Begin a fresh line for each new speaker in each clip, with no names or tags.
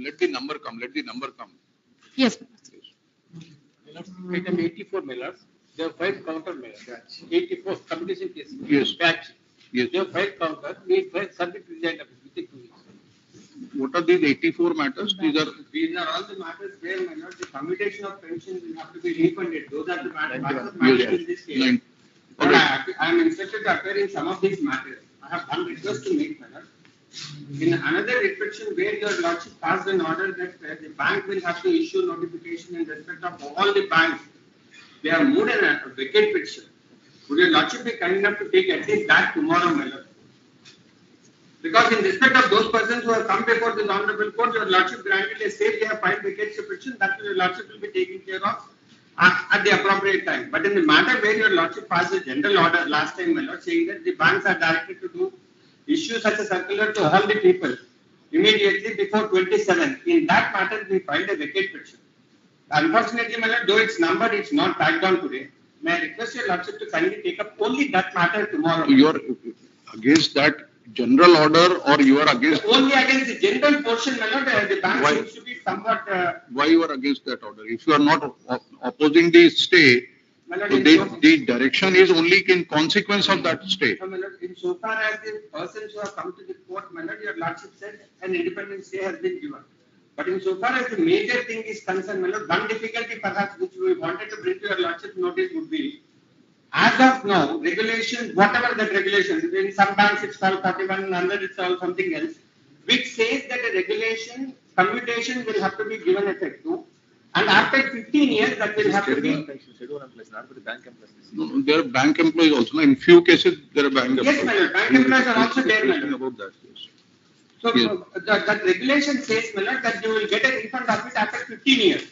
let the number come. Let the number come.
Yes.
Item 84, my lords. They have filed counter, my lords. 84 commutation case.
Yes.
Batch.
Yes.
They have filed counter. We submit resign within 2 weeks.
What are these 84 matters? These are
all the matters where, my lord, the commutation of pension will have to be refunded. Those are the matters
Yes.
in this case.
Nine.
But
Okay.
I am instructed to appear in some of these matters. I have one request to make, my lord. In another restriction where your lordship passed an order that the bank will have to issue notification in respect of all the banks, they have moved a vacate petition. Would your lordship be kind enough to take at least that tomorrow, my lord? Because in respect of those persons who have come before the honorable court, your lordship granted a stay, they have filed vacate petition, that your lordship will be taken care of at the appropriate time. But in the matter where your lordship passed a general order last time, my lord, saying that the banks are directed to do issue such a circular to all the people immediately before 27th. In that matter, we filed a vacate petition. Unfortunately, my lord, though it's numbered, it's not tagged on today. May I request your lordship to kindly take up only that matter tomorrow?
you are against that general order, or you are against?
Only against the general portion, my lord, the bank
Why?
seems to be somewhat.
Why you are against that order? If you are not opposing the stay,
My lord,
the direction is only in consequence of that stay.
So, my lord, insofar as the persons who have come to the court, my lord, your lordship said an independent stay has been given. But insofar as the major thing is concerned, my lord, one difficulty perhaps which we wanted to bring to your lordship notice would be, as of now, regulations, whatever that regulation, in some banks it's called 41, in another it's called something else, which says that a regulation, commutation will have to be given effect to, and after 15 years that will have to be.
No, there are bank employees also. In few cases, there are bank employees.
Yes, my lord, bank employees are also there, my lord.
About that, yes.
So
Yes.
that regulation says, my lord, that you will get a refund of it after 15 years.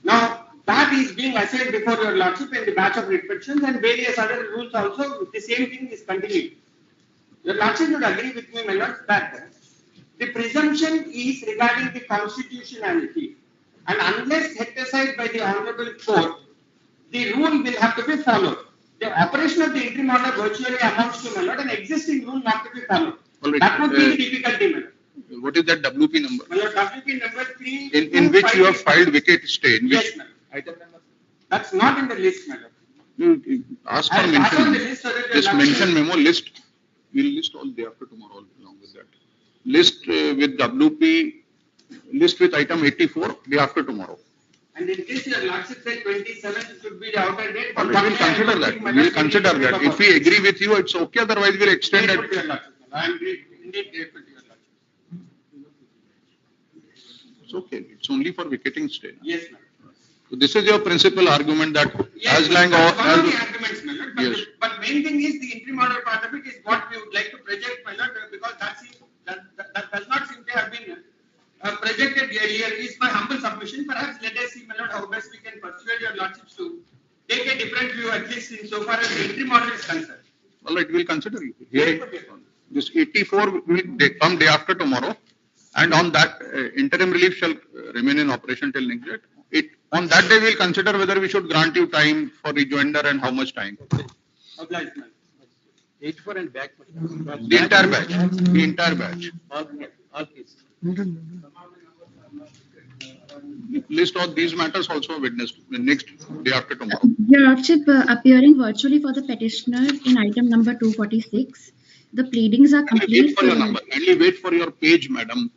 Now, that is being assigned before your lordship in the batch of restrictions and various other rules also, the same thing is continuing. Your lordship would agree with me, my lord, that the presumption is regarding the constitutionality. And unless set aside by the honorable court, the rule will have to be followed. The operation of the interim order virtually amounts to, my lord, an existing rule not to be followed.
All right,
That would be the difficulty, my lord.
What is that WP number?
My lord, WP number 3.
In which you have filed vacate stay? In
Yes,
which
my lord. Item number. That's not in the list, my lord.
you ask for
I'll pass on the
mention.
list so that your
Just
lordship-
mention memo list. We'll list all day after tomorrow along with that. List with WP. List with item 84 day after tomorrow.
And in case your lordship said 27th should be the outer date.
All right, we'll consider that. We'll consider that. If we agree with you, it's okay. Otherwise, we'll extend it.
I am indeed grateful to your lordship.
It's okay. It's only for vacating stay.
Yes, ma'am.
So this is your principal argument that
Yes,
as long
that's one of the
as
arguments, my lord.
Yes.
But main thing is the interim order part of it is what we would like to project, my lord, because that does not seem to have been projected earlier. Is my humble submission. Perhaps let us see, my lord, how best we can persuade your lordships to take a different view, at least insofar as the interim order is concerned.
all right, we'll consider you. Here, this 84 will come day after tomorrow, and on that interim relief shall remain in operation till next date. On that day, we'll consider whether we should grant you time for rejoinder and how much time.
Obliged, ma'am. 84 and back.
The entire batch. The entire batch.
All cases.
List of these matters also witnessed next day after tomorrow.
Your Lordship, appearing virtually for the petitioner in item number 246, the pleadings are
Kindly wait
complete.
for your number. Kindly wait for your page, madam.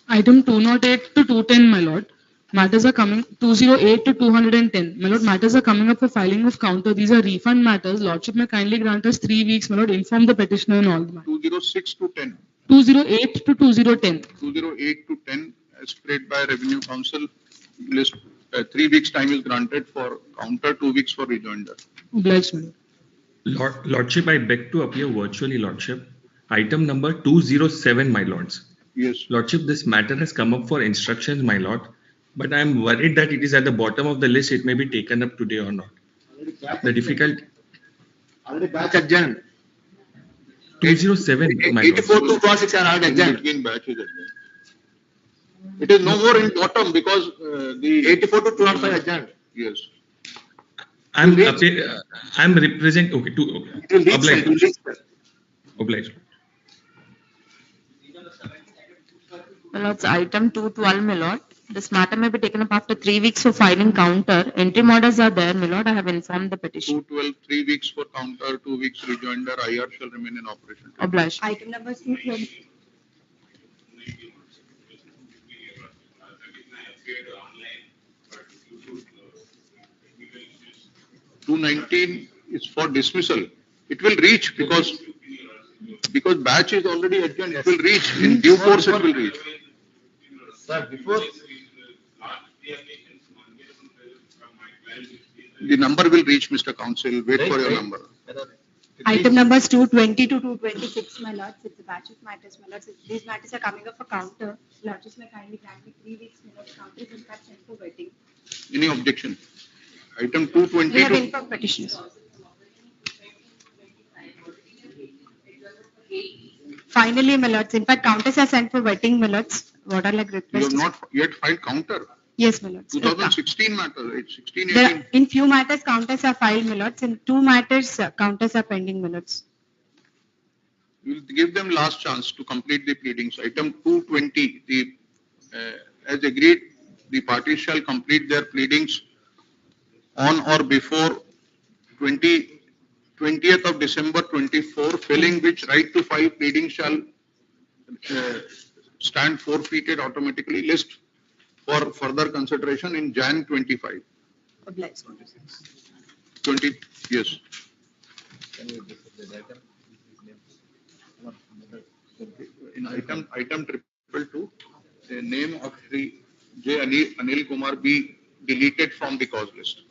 Item 208 to 210, my lord. Matters are coming 208 to 210. My lord, matters are coming up for filing of counter. These are refund matters. Lordship may kindly grant us 3 weeks. My lord, inform the petitioner and all the matters.
206 to 10.
208 to 2010.
208 to 10 as spread by Revenue Council. List 3 weeks time is granted for counter, 2 weeks for rejoinder.
Obliged, my lord.
Lordship, I beg to appear virtually, Lordship. Item number 207, my lords.
Yes.
Lordship, this matter has come up for instructions, my lord. But I am worried that it is at the bottom of the list. It may be taken up today or not. The difficult.
Already batch adjourned.
207, my lord.
84 to 206 are already adjourned.
Between batches. It is no more in bottom because the
84 to 205 adjourned.
yes.
I'm representing. Okay,
It will reach,
obliged.
sir.
Obliged.
My lords, item 212, my lord. This matter may be taken up after 3 weeks for filing counter. Interim orders are there, my lord. I have informed the petition.
212, 3 weeks for counter, 2 weeks rejoinder, IR shall remain in operation.
Obliged.
Item number 220.
219 is for dismissal. It will reach because batch is already adjourned. It will reach in due course. It will reach.
Sir, before
The number will reach, Mr. Counsel. Wait for your number.
Item numbers 220 to 226, my lords. It's a batch of matters, my lords. These matters are coming up for counter. Lords may kindly grant me 3 weeks, my lords. Counter is in fact sent for waiting.
Any objection? Item 220
We have
to
informed petitions. Finally, my lords, in fact, counters are sent for waiting, my lords. What are like
you
requests?
have not yet filed counter.
Yes, my lords.
2016 matter. It's 16,
There
18.
are, in few matters, counters are filed, my lords. In 2 matters, counters are pending, my lords.
We will give them last chance to complete the pleadings. Item 220, as agreed, the parties shall complete their pleadings on or before 20th of December 24, failing which right to file pleading shall stand forfeited automatically. List for further consideration in Jan 25.
Obliged.
20, yes.
can you discuss the item?
In item 222, the name of Sri J. Anil Kumar be deleted from the cause list.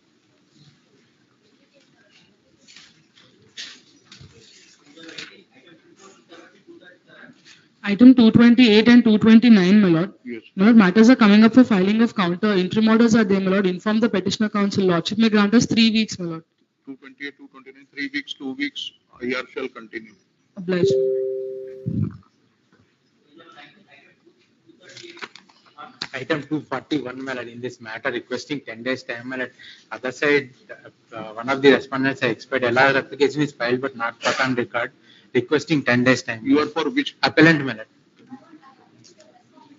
Item 228 and 229, my lord.
Yes.
My lord, matters are coming up for filing of counter. Interim orders are there, my lord. Inform the petitioner counsel. Lordship may grant us 3 weeks, my lord.
228, 229, 3 weeks, 2 weeks, IR shall continue.
Obliged.
Item 241, my lord, in this matter requesting 10 days time, my lord. Other side, one of the respondents has expired. LR application is filed but not put on record. Requesting 10 days time.
You are for which?
Appellant, my lord.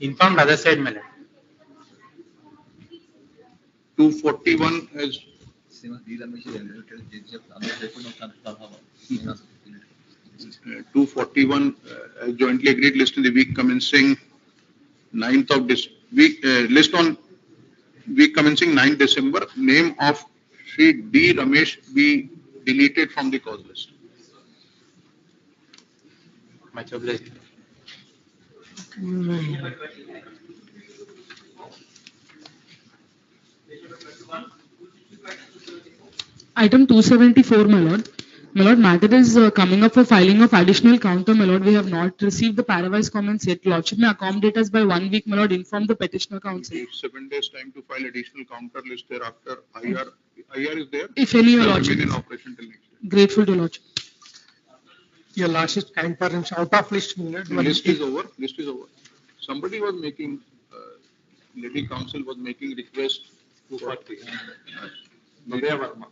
Informed other side, my lord.
241 as 241 jointly agreed list in the week commencing 9th of this week, list on week commencing 9th December. Name of Sri D. Ramesh be deleted from the cause list.
Much obliged.
Item 274, my lord. My lord, matter is coming up for filing of additional counter, my lord. We have not received the paravise comments yet. Lordship may accommodate us by 1 week, my lord. Inform the petitioner counsel.
Take 7 days time to file additional counter list thereafter. IR is there.
If any, your
Shall
lordship.
remain in operation till next day.
Grateful to lordship.
Your lordship, kind permission, out of list, my lord.
List is over. List is over. Somebody was making, lady counsel was making request for Nidya Verma.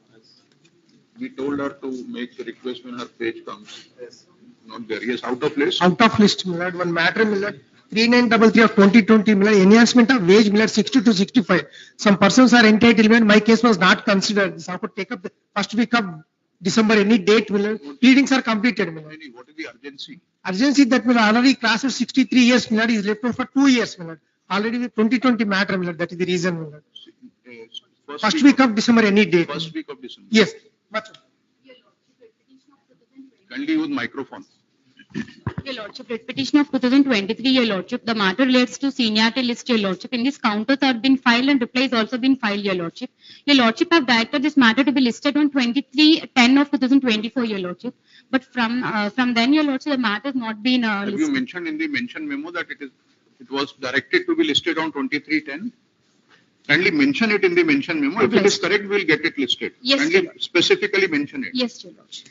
We told her to make the request when her page comes.
Yes.
Not there. Yes, out of list.
Out of list, my lord. One matter, my lord. 3933 of 2020, my lord. Enhancement of wage, my lord, 60 to 65. Some persons are entitled when my case was not considered. So I could take up the first week of December, any date, my lord. Pleadings are completed, my lord.
What is the urgency?
Urgency that my lord, already class of 63 years, my lord, is left over for 2 years, my lord. Already with 2020 matter, my lord. That is the reason, my lord. First week of December, any date.
First week of December.
Yes. Much.
Kindly use microphone.
Your Lordship, writ petition of 2023, Your Lordship, the matter relates to seniority list, Your Lordship. In this, counters have been filed and replies also been filed, Your Lordship. Your Lordship have directed this matter to be listed on 23/10 of 2024, Your Lordship. But from then, Your Lordship, the matter has not been
Have you
listed.
mentioned in the mention memo that it was directed to be listed on 2310? Kindly mention it in the mention memo. If it is correct, we will get it listed.
Yes,
Kindly
sir.
specifically mention it.
Yes, Your Lordship.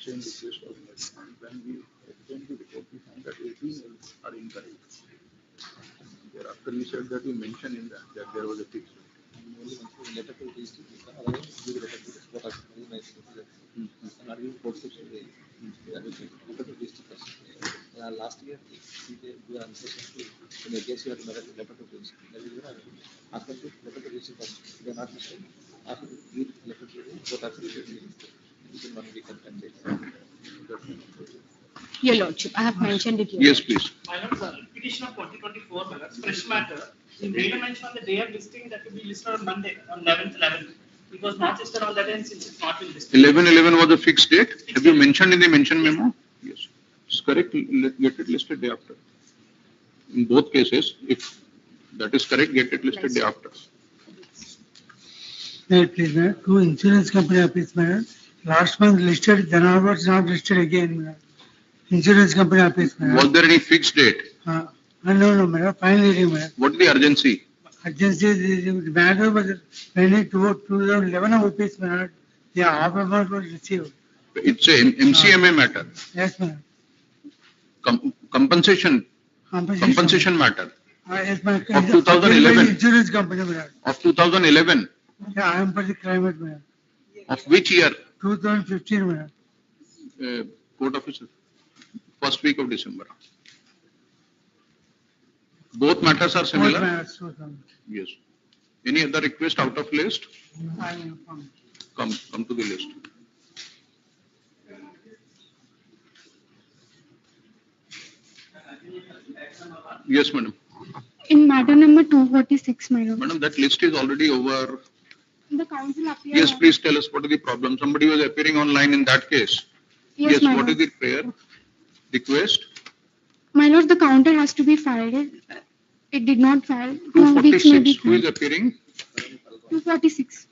Same request was made. When we explained the report, we found that 18 are incorrect. Thereafter, we said that we mentioned in that there was a fixed rate.
letter to district, otherwise give letter to the court of very nice. And are you court section? Letter to district. Last year, we are unsuccessful. In a case, you have letter to district. After letter to district, they are not mistaken. After give letter to the court of within 1 week and 10 days.
Your Lordship, I have mentioned it here.
Yes, please.
My lord, sir, petition of 2024, my lord, fresh matter. In data mention on the day of listing that will be listed on Monday, on 11th. It was not listed on that end since it's not been listed.
11/11 was the fixed date. Have you mentioned in the mention memo? Yes. It's correct. Get it listed day after. In both cases, if that is correct, get it listed day after.
Please, madam. Two insurance company office, madam. Last month listed, then onwards not listed again, madam. Insurance company office, madam.
Was there any fixed date?
No, madam. Finally, madam.
What is the urgency?
Urgency, the matter was pending to 2011 office, madam. The half amount was received.
It's a MCMA matter.
Yes, madam.
Compensation matter
Yes, madam.
of 2011.
Insurance company, madam.
Of 2011.
Yeah, I am for the climate, madam.
Of which year?
2015, madam.
Court officer. First week of December. Both matters are similar? Yes. Any other request out of list? Come to the list. Yes, madam.
In matter number 246, my lord.
Madam, that list is already over.
The council appeared.
Yes, please tell us what is the problem. Somebody was appearing online in that case.
Yes, my
what
lord.
is the prayer? Request?
My lord, the counter has to be filed. It did not file. 2 weeks may be
246. Who is appearing?
246.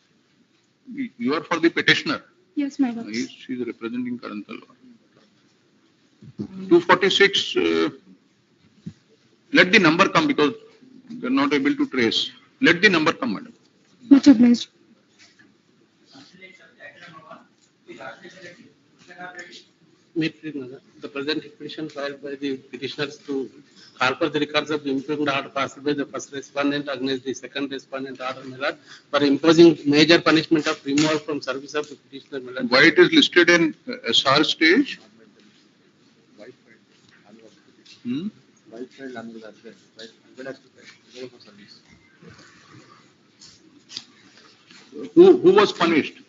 You are for the petitioner.
Yes, my lord.
She is representing Karantal. 246. Let the number come because they are not able to trace. Let the number come, madam.
Much obliged.
The present petition filed by the petitioners to call for the records of the impugnated order passed by the first respondent against the second respondent order, my lord, for imposing major punishment of removal from service of the petitioner, my lord.
Why it is listed in SR stage? Who was punished?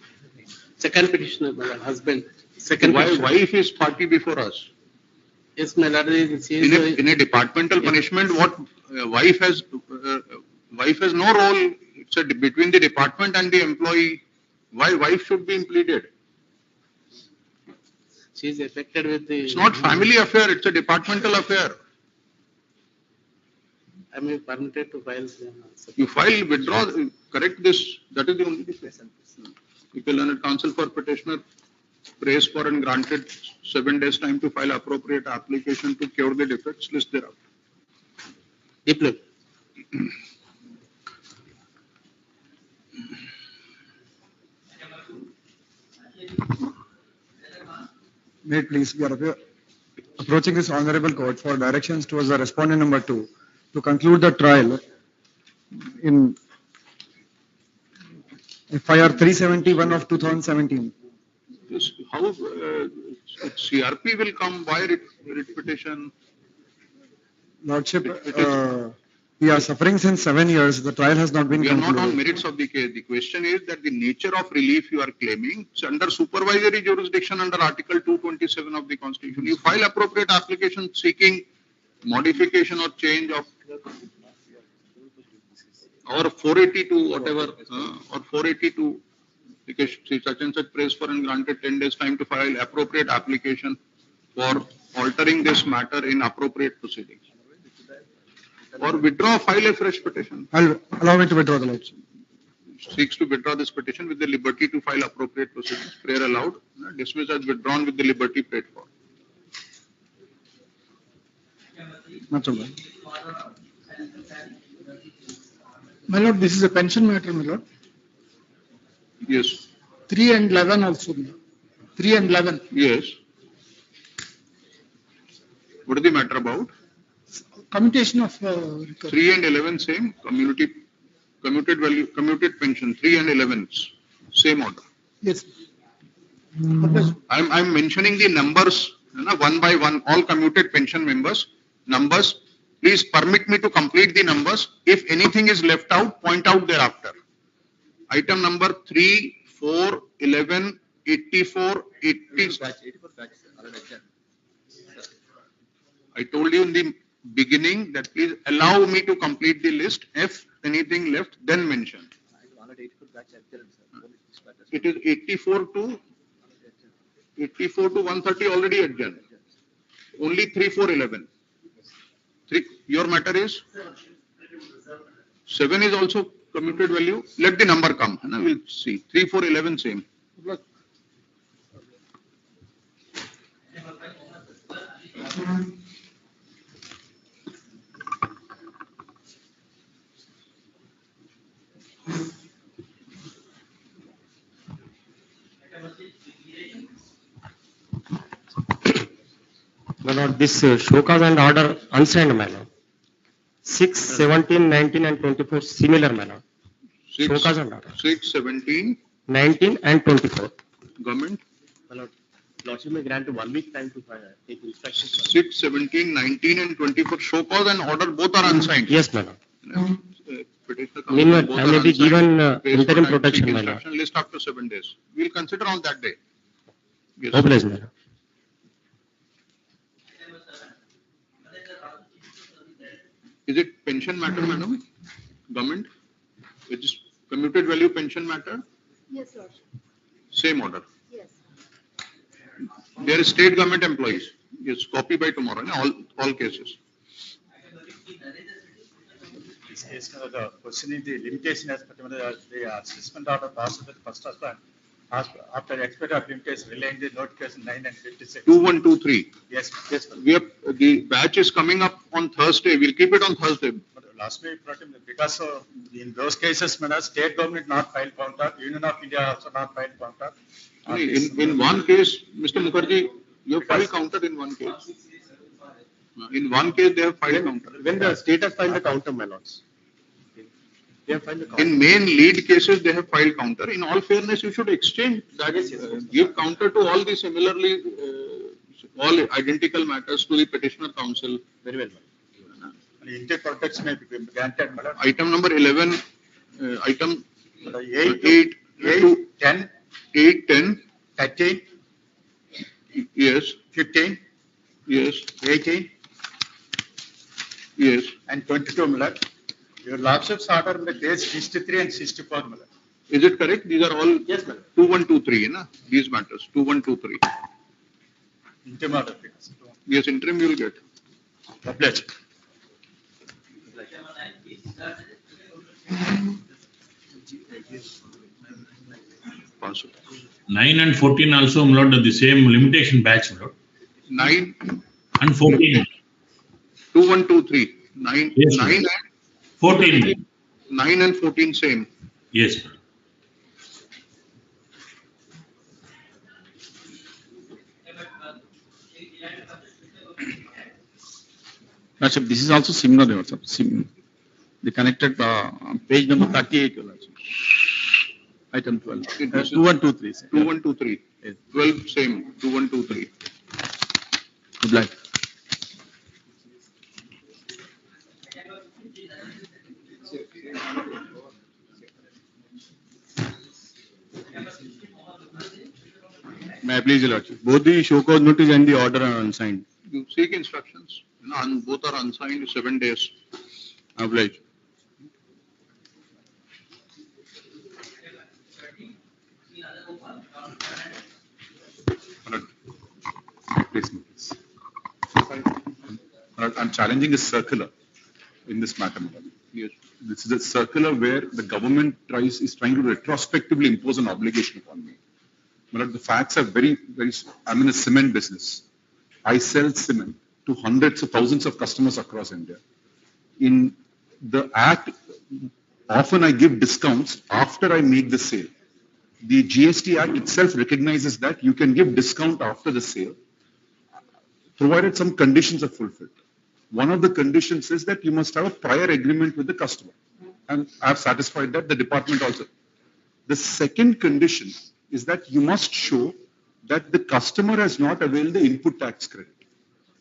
Second petitioner, my lord, husband. Second
Why
petitioner.
wife is party before us?
Yes, my lord, she is
In a departmental punishment, what wife has no role. It's between the department and the employee. Why wife should be impleaded?
she is affected with the.
It's not family affair. It's a departmental affair.
I mean, permitted to file.
You file, withdraw, correct this. That is the only question. If the learned counsel for petitioner prays for and granted 7 days time to file appropriate application to cure the defects, list thereof.
Deploy.
May it please, we are approaching this honorable court for directions towards the respondent number 2 to conclude the trial in FIR 371 of 2017.
This, how CRP will come? Why writ petition?
Lordship, we are suffering since 7 years. The trial has not been
We are not on
concluded.
merits of the case. The question is that the nature of relief you are claiming is under supervisory jurisdiction under Article 227 of the Constitution. You file appropriate application seeking modification or change of or 482 whatever or 482 because such and such prays for and granted 10 days time to file appropriate application for altering this matter in appropriate proceedings. Or withdraw, file a fresh petition.
Allow me to withdraw the lordship.
Seeks to withdraw this petition with the liberty to file appropriate proceedings. Prayer allowed. Dismiss as withdrawn with the liberty prayed for.
Much obliged.
My lord, this is a pension matter, my lord.
Yes.
3 and 11 also. 3 and 11.
Yes. What is the matter about?
Commutation of.
3 and 11 same. Community commuted value, commuted pension, 3 and 11s, same order.
Yes.
I'm mentioning the numbers, one by one, all commuted pension members, numbers. Please permit me to complete the numbers. If anything is left out, point out thereafter. Item number 3, 4, 11, 84, 80. I told you in the beginning that please allow me to complete the list. If anything left, then mention. It is 84 to 130 already adjourned. Only 3, 4, 11. Your matter is 7 is also commuted value. Let the number come and we'll see. 3, 4, 11 same.
My lord, this show cause and order unsigned, my lord. 6, 17, 19 and 24 similar, my lord. Show cause and order.
6, 17.
19 and 24.
Government.
My lord, lordship may grant 1 week time to take instructions.
6, 17, 19 and 24 show cause and order both are unsigned.
Yes, my lord.
Petitioner
Meanwhile,
both
I
are
may be
unsigned.
given
Based
interim
on
protection,
acting
my lord.
instruction list after 7 days. We'll consider on that day. Yes.
Oblige, my lord.
Is it pension matter, madam? Government? It is commuted value pension matter?
Yes, Lord.
Same order.
Yes.
They are state government employees. Yes, copy by tomorrow, all cases.
This case, the question is the limitation as per the assessment order passed with the first husband. After expert of limitation, relying the notification 9 and 56.
2123.
Yes, yes.
We have, the batch is coming up on Thursday. We'll keep it on Thursday.
But last week, because in those cases, state government not filed counter, Union of India also not filed counter.
In one case, Mr. Mukherjee, you have filed counter in one case. In one case, they have filed counter.
When the state has filed the counter, my lords. They have filed the counter.
In main lead cases, they have filed counter. In all fairness, you should exchange that. Give counter to all the similarly, all identical matters to the petitioner counsel.
Very well. Interim protection may be granted, madam.
Item number 11, item
8, 10,
8, 10.
13,
Yes.
15,
Yes.
18,
Yes.
and 22, madam. Your lordship's order in the page 63 and 64, madam.
Is it correct? These are all
Yes, madam.
2123, na? These matters, 2123.
Interim order.
Yes, interim you will get.
Oblige.
Pass it.
9 and 14 also, my lord, the same limitation batch, my lord.
9
And 14.
2123. 9,
Yes,
9 and
14.
9 and 14 same.
Yes.
Lordship, this is also similar, Lordship. The connected page number 38, Lordship. Item 12. 2123.
2123.
Yes.
12 same. 2123.
Good luck. May I please, Lordship? Both the show cause notice and the order are unsigned.
You seek instructions. Both are unsigned 7 days.
Oblige.
Please. I'm challenging a circular in this matter.
Yes.
This is a circular where the government is trying to retrospectively impose an obligation upon me. But the facts are very, I'm in a cement business. I sell cement to hundreds of thousands of customers across India. In the act, often I give discounts after I make the sale. The GST Act itself recognizes that you can give discount after the sale, provided some conditions are fulfilled. One of the conditions is that you must have a prior agreement with the customer. and I've satisfied that, the department also. The second condition is that you must show that the customer has not availed the input tax credit.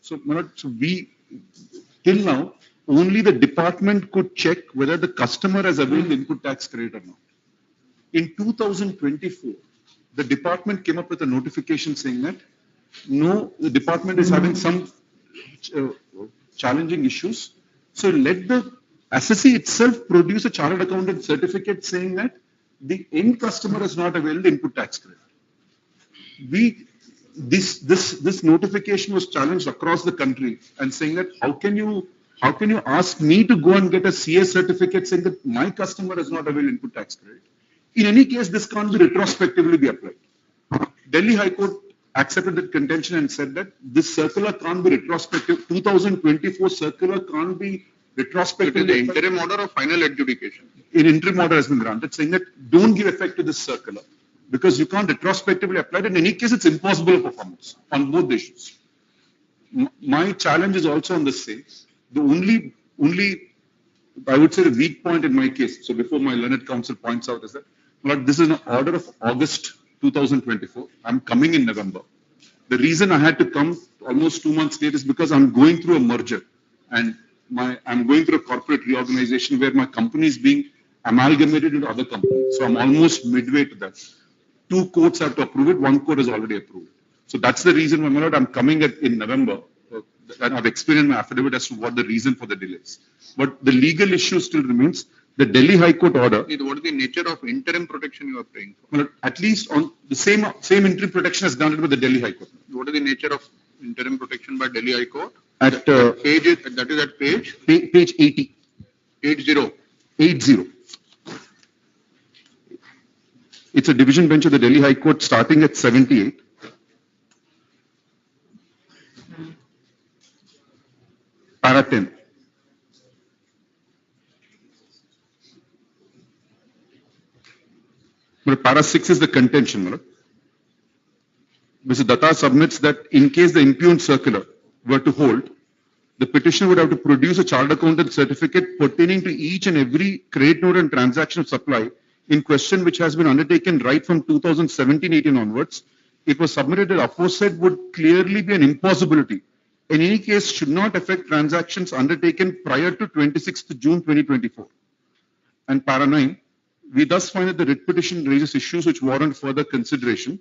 So, Manoj, so we, till now, only the department could check whether the customer has availed the input tax credit or not. In 2024, the department came up with a notification saying that, no, the department is having some challenging issues. So let the assessee itself produce a chartered accountant certificate saying that the end customer has not availed the input tax credit. This notification was challenged across the country and saying that how can you ask me to go and get a CA certificate saying that my customer has not availed input tax credit? In any case, this can't be retrospectively be applied. Delhi High Court accepted that contention and said that this circular can't be retrospective. 2024 circular can't be retrospective.
It is the interim order or final adjudication?
An interim order has been granted saying that don't give effect to this circular because you can't retrospectively apply it. In any case, it's impossible performance on both the issues. My challenge is also on the same. The only, I would say the weak point in my case, so before my learned counsel points out, is that well, this is an order of August 2024. I'm coming in November. The reason I had to come almost 2 months late is because I'm going through a merger and I'm going through a corporate reorganization where my company is being amalgamated into other companies. So I'm almost midway to that. 2 courts have to approve it. 1 court has already approved it. So that's the reason, my lord, I'm coming in November. And I've explained in my affidavit as to what the reason for the delays. But the legal issue still remains. The Delhi High Court order.
What is the nature of interim protection you are praying for?
Well, at least on the same interim protection as granted by the Delhi High Court.
What is the nature of interim protection by Delhi High Court?
At
page, that is at page?
Page 80.
80.
80. It's a division bench of the Delhi High Court starting at 78. Para 10. But para 6 is the contention. Right? Mr. Datta submits that in case the impugned circular were to hold, the petitioner would have to produce a chartered accountant certificate pertaining to each and every credit note and transaction of supply in question which has been undertaken right from 2017-18 onwards. It was submitted that aforesaid would clearly be an impossibility. In any case, should not affect transactions undertaken prior to 26th June 2024. And para 9, we thus find that the writ petition raises issues which warrant further consideration.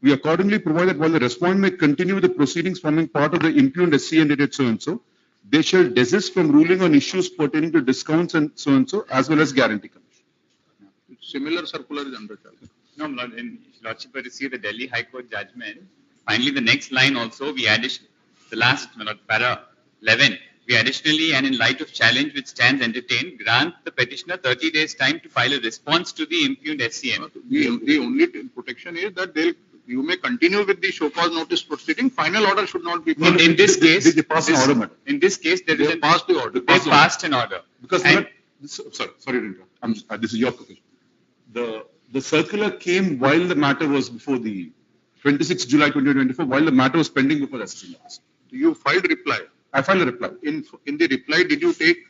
We accordingly provide that while the respondent may continue with the proceedings forming part of the impugned SC and dated so-and-so, they shall desist from ruling on issues pertaining to discounts and so-and-so as well as guarantee condition.
Similar circular is under charge.
No, in Lordship, we received the Delhi High Court judgment. Finally, the next line also, we added the last, para 11. We additionally, and in light of challenge which stands entertained, grant the petitioner 30 days time to file a response to the impugned SCM.
The only protection is that you may continue with the show cause notice proceeding. Final order should not be passed.
In this case,
they passed an order, madam.
In this case, there is
passed the order.
They passed an order.
Because sorry to interrupt. This is your question. The circular came while the matter was before the 26th July 2024, while the matter was pending before the SCM.
You filed reply.
I filed a reply.
In the reply, did you take?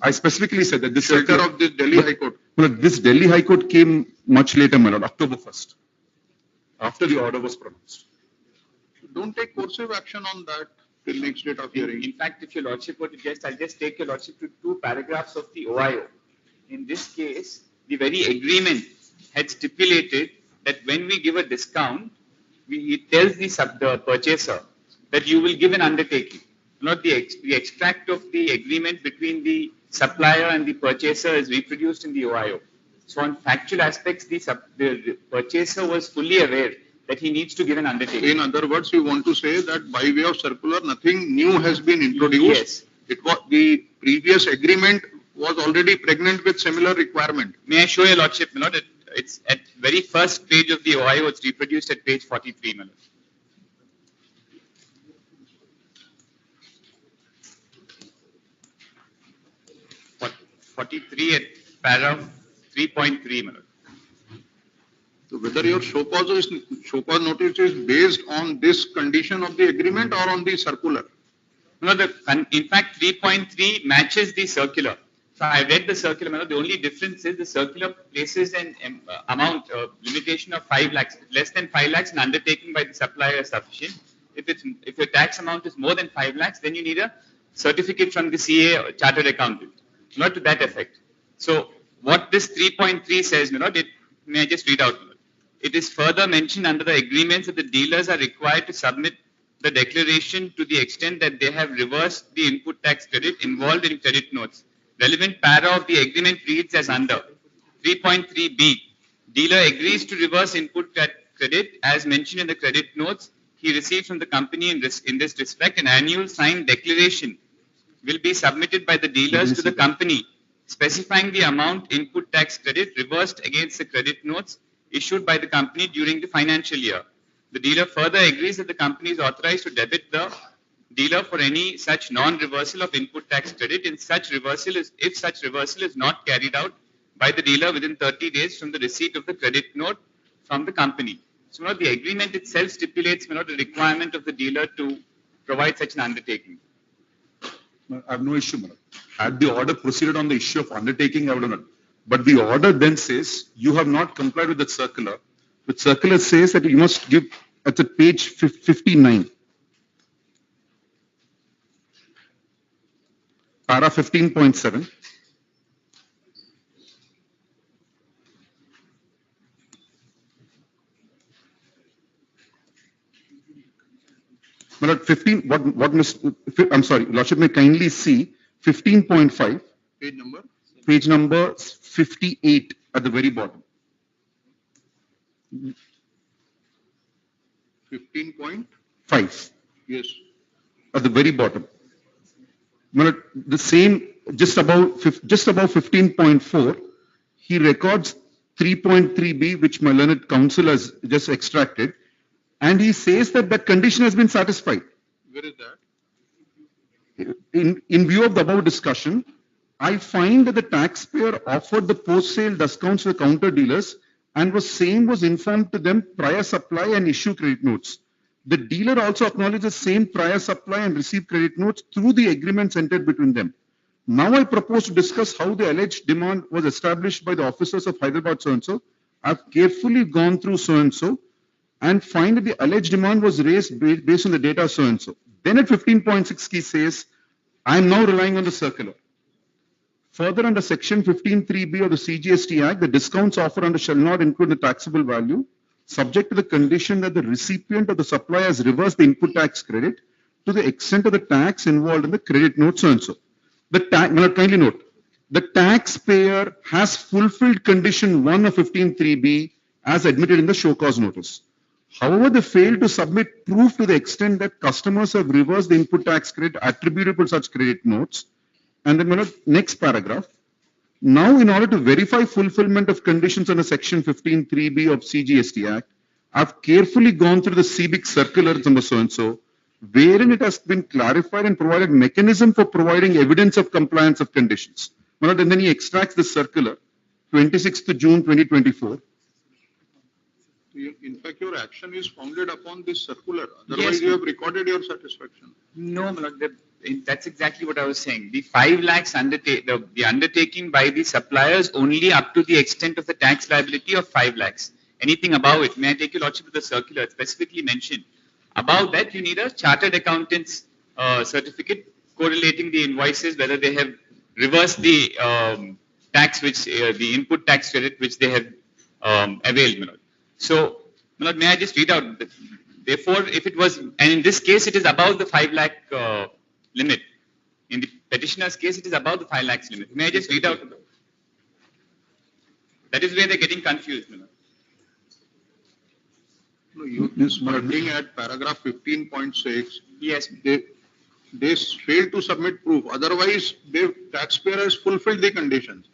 I specifically said that this
circular of this Delhi High Court.
Well, this Delhi High Court came much later, my lord, October 1st, after the order was pronounced.
Don't take coercive action on that till next date of hearing.
In fact, if your lordship would suggest, I'll just take your lordship to 2 paragraphs of the OIO. In this case, the very agreement had stipulated that when we give a discount, it tells the purchaser that you will give an undertaking. Not the extract of the agreement between the supplier and the purchaser is reproduced in the OIO. So on factual aspects, the purchaser was fully aware that he needs to give an undertaking.
In other words, you want to say that by way of circular, nothing new has been introduced.
Yes.
It was the previous agreement was already pregnant with similar requirement.
May I show your lordship, my lord? It's at very first page of the OIO. It's reproduced at page 43, my lord. 43 at paragraph 3.3, my lord.
So whether your show cause notice is based on this condition of the agreement or on the circular?
No, in fact, 3.3 matches the circular. So I read the circular, my lord. The only difference is the circular places an amount limitation of 5 lakhs. Less than 5 lakhs, an undertaking by the supplier is sufficient. If your tax amount is more than 5 lakhs, then you need a certificate from the CA or chartered accountant. Not to that effect. So what this 3.3 says, my lord, may I just read out? My lord? It is further mentioned under the agreements that the dealers are required to submit the declaration to the extent that they have reversed the input tax credit involved in credit notes. Relevant para of the agreement reads as under 3.3b. Dealer agrees to reverse input tax credit as mentioned in the credit notes he received from the company in this respect. An annual signed declaration will be submitted by the dealers to the company specifying the amount input tax credit reversed against the credit notes issued by the company during the financial year. The dealer further agrees that the company is authorized to debit the dealer for any such non-reversal of input tax credit if such reversal is not carried out by the dealer within 30 days from the receipt of the credit note from the company. So the agreement itself stipulates the requirement of the dealer to provide such an undertaking.
I have no issue, madam. Had the order proceeded on the issue of undertaking, I would not. But the order then says you have not complied with the circular. The circular says that you must give at the page 59. Para 15.7. But 15, I'm sorry, Lordship may kindly see 15.5.
Page number?
Page number 58 at the very bottom.
15.5. Yes.
At the very bottom. Well, the same, just above 15.4, he records 3.3b, which my learned counsel has just extracted, and he says that that condition has been satisfied.
Where is that?
In view of the above discussion, I find that the taxpayer offered the post-sale discounts to the counter dealers and was informed to them prior supply and issue credit notes. The dealer also acknowledged the same prior supply and received credit notes through the agreements entered between them. Now I propose to discuss how the alleged demand was established by the officers of Hyderabad so-and-so. I've carefully gone through so-and-so and find that the alleged demand was raised based on the data so-and-so. Then at 15.6 he says, I am now relying on the circular. Further, under section 15.3b of the CGST Act, the discounts offered under shall not include the taxable value, subject to the condition that the recipient of the supply has reversed the input tax credit to the extent of the tax involved in the credit note so-and-so. Kindly note, the taxpayer has fulfilled condition 1 of 15.3b as admitted in the show cause notice. However, they failed to submit proof to the extent that customers have reversed the input tax credit attributable to such credit notes. And then next paragraph. Now, in order to verify fulfillment of conditions under section 15.3b of CGST Act, I've carefully gone through the CBIC circular number so-and-so, wherein it has been clarified and provided mechanism for providing evidence of compliance of conditions. And then he extracts the circular, 26th June 2024.
In fact, your action is founded upon this circular. Otherwise, you have recorded your satisfaction.
No, my lord, that's exactly what I was saying. The 5 lakhs the undertaking by the suppliers only up to the extent of the tax liability of 5 lakhs. Anything above it, may I take your lordship to the circular, specifically mentioned. Above that, you need a chartered accountant's certificate correlating the invoices, whether they have reversed the tax, which the input tax credit which they have availed, my lord. So, my lord, may I just read out? Therefore, if it was, and in this case, it is above the 5 lakh limit. In the petitioner's case, it is above the 5 lakhs limit. May I just read out? That is where they're getting confused, my lord.
No, you is looking at paragraph 15.6.
Yes.
They failed to submit proof. Otherwise, the taxpayer has fulfilled the conditions.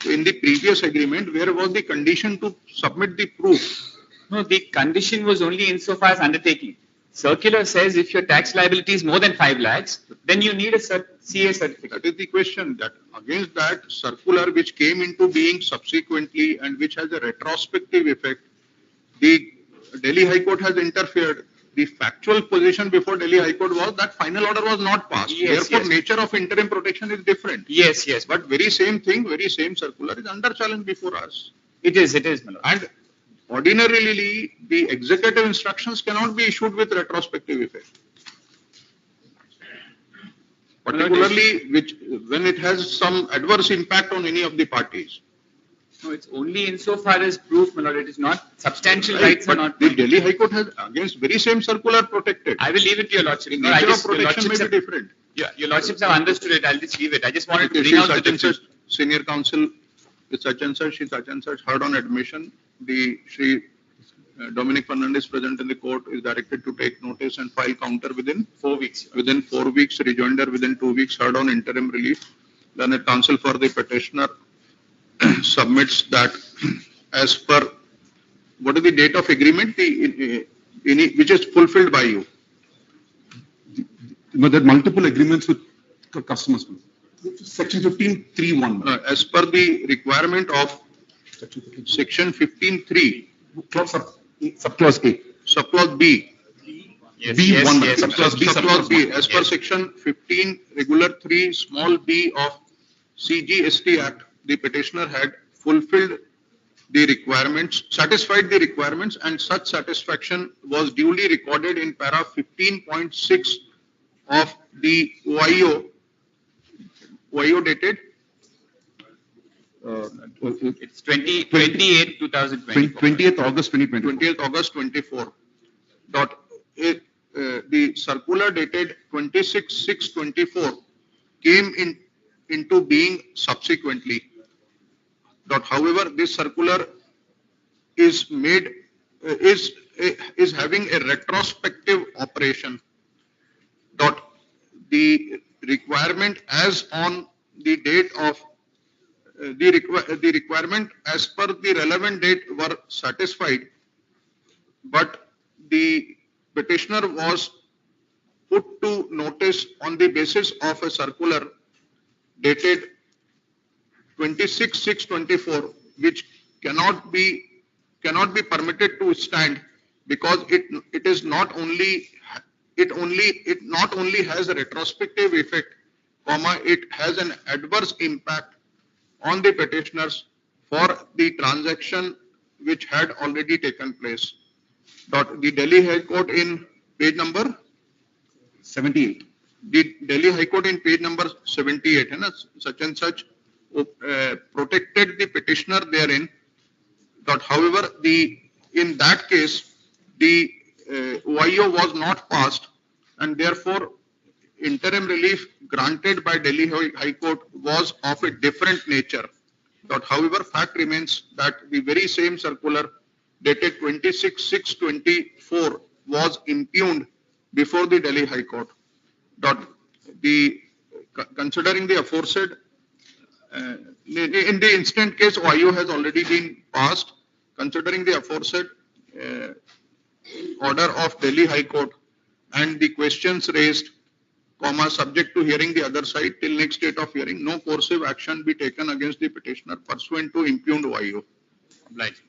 In the previous agreement, where was the condition to submit the proof?
No, the condition was only insofar as undertaking. Circular says if your tax liability is more than 5 lakhs, then you need a CA certificate.
That is the question. That against that circular which came into being subsequently and which has a retrospective effect, the Delhi High Court has interfered the factual position before Delhi High Court was that final order was not passed.
Yes,
Therefore,
yes.
nature of interim protection is different.
Yes, yes,
But very same thing, very same circular is under challenge before us.
it is, my lord.
And ordinarily, the executive instructions cannot be issued with retrospective effect. Particularly when it has some adverse impact on any of the parties.
No, it's only insofar as proof, my lord. It is not substantial
Right,
rights are
but
not.
the Delhi High Court has against very same circular protected.
I will leave it to your lordship.
The
No, I
nature of
just, your
protection may
lordships
be
have,
different.
your lordships have understood it. I'll just leave it. I just wanted to
If
bring out the
such and
difference.
such senior counsel with such and such, she such and such heard on admission, the Shri Dominic Fernandez present in the court is directed to take notice and file counter within
4 weeks.
within 4 weeks, rejoinder within 2 weeks, heard on interim relief. Then a counsel for the petitioner submits that as per what is the date of agreement, which is fulfilled by you.
There are multiple agreements with customers. Section 15(3)(1).
As per the requirement of section 15(3),
Subclause A.
subclause B.
Yes,
B1,
yes,
subclause B,
Subclause B,
subclause
as per section 15, regular 3, small b of CGST Act, the petitioner had fulfilled the requirements, satisfied the requirements, and such satisfaction was duly recorded in para 15.6 of the OIO dated
It's 28, 2024.
20th August 2020.
20th August 24. The circular dated 26/6/24 came into being subsequently. However, this circular is having a retrospective operation. The requirement as on the date of the requirement as per the relevant date were satisfied, but the petitioner was put to notice on the basis of a circular dated 26/6/24, which cannot be permitted to stand because it not only has a retrospective effect, it has an adverse impact on the petitioners for the transaction which had already taken place. The Delhi High Court in page number
78.
The Delhi High Court in page number 78, such and such protected the petitioner therein. However, in that case, the OIO was not passed, and therefore interim relief granted by Delhi High Court was of a different nature. However, fact remains that the very same circular dated 26/6/24 was impugned before the Delhi High Court. Considering the aforesaid, in the instant case, OIO has already been passed. Considering the aforesaid order of Delhi High Court and the questions raised, subject to hearing the other side till next date of hearing, no coercive action be taken against the petitioner pursuant to impugned OIO.
Obliged.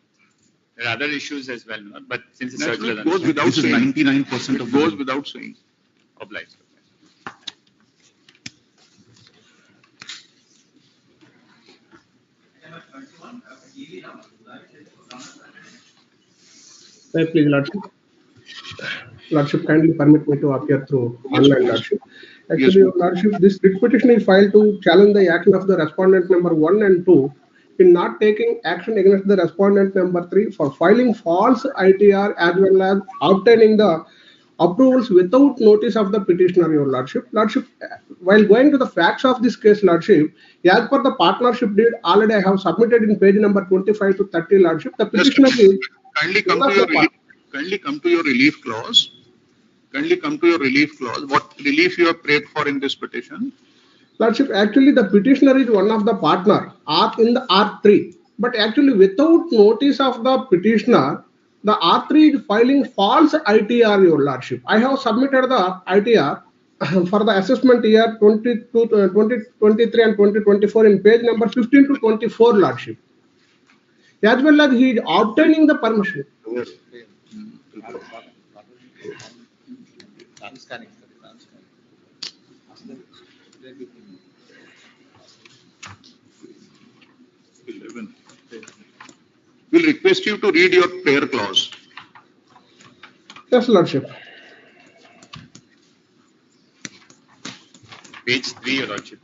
There are other issues as well, but since it's
Naturally,
circular,
it goes without
This is
saying.
99% of
It goes without saying.
obliged.
Please, Lordship. Lordship, kindly permit me to appear through online, Lordship. Actually, Your Lordship, this writ petition is filed to challenge the action of the respondent number 1 and 2 in not taking action against the respondent number 3 for filing false ITR as well as obtaining the approvals without notice of the petitioner, Your Lordship. Lordship, while going to the facts of this case, Lordship, as per the partnership deed, already I have submitted in page number 25 to 30, Lordship. The petitioner is
Kindly come to your relief. Kindly come to your relief clause. Kindly come to your relief clause. What relief you have prayed for in this petition?
Lordship, actually the petitioner is one of the partner in the R3, but actually without notice of the petitioner, the R3 is filing false ITR, Your Lordship. I have submitted the ITR for the assessment year 2023 and 2024 in page number 15 to 24, Lordship. As well as he is obtaining the permission.
Unscanning.
11. We'll request you to read your prayer clause.
Yes, Lordship.
Page 3, Your Lordship.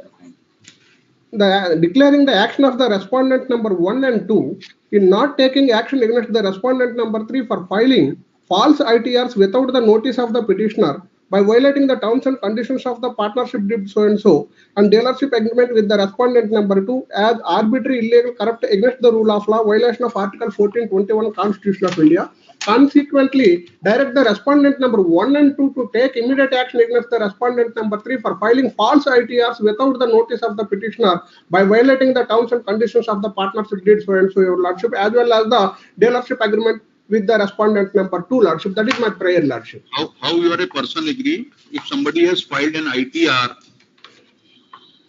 Declaring the action of the respondent number 1 and 2 in not taking action against the respondent number 3 for filing false ITRs without the notice of the petitioner by violating the terms and conditions of the partnership deed so and so and dealership agreement with the respondent number 2 as arbitrary, illegal, corrupt against the rule of law, violation of Article 1421 Constitution of India. Consequently, direct the respondent number 1 and 2 to take immediate action against the respondent number 3 for filing false ITRs without the notice of the petitioner by violating the terms and conditions of the partnership deed so and so, Your Lordship, as well as the dealership agreement with the respondent number 2, Lordship. That is my prayer, Lordship.
How you are a person aggrieved? If somebody has filed an ITR,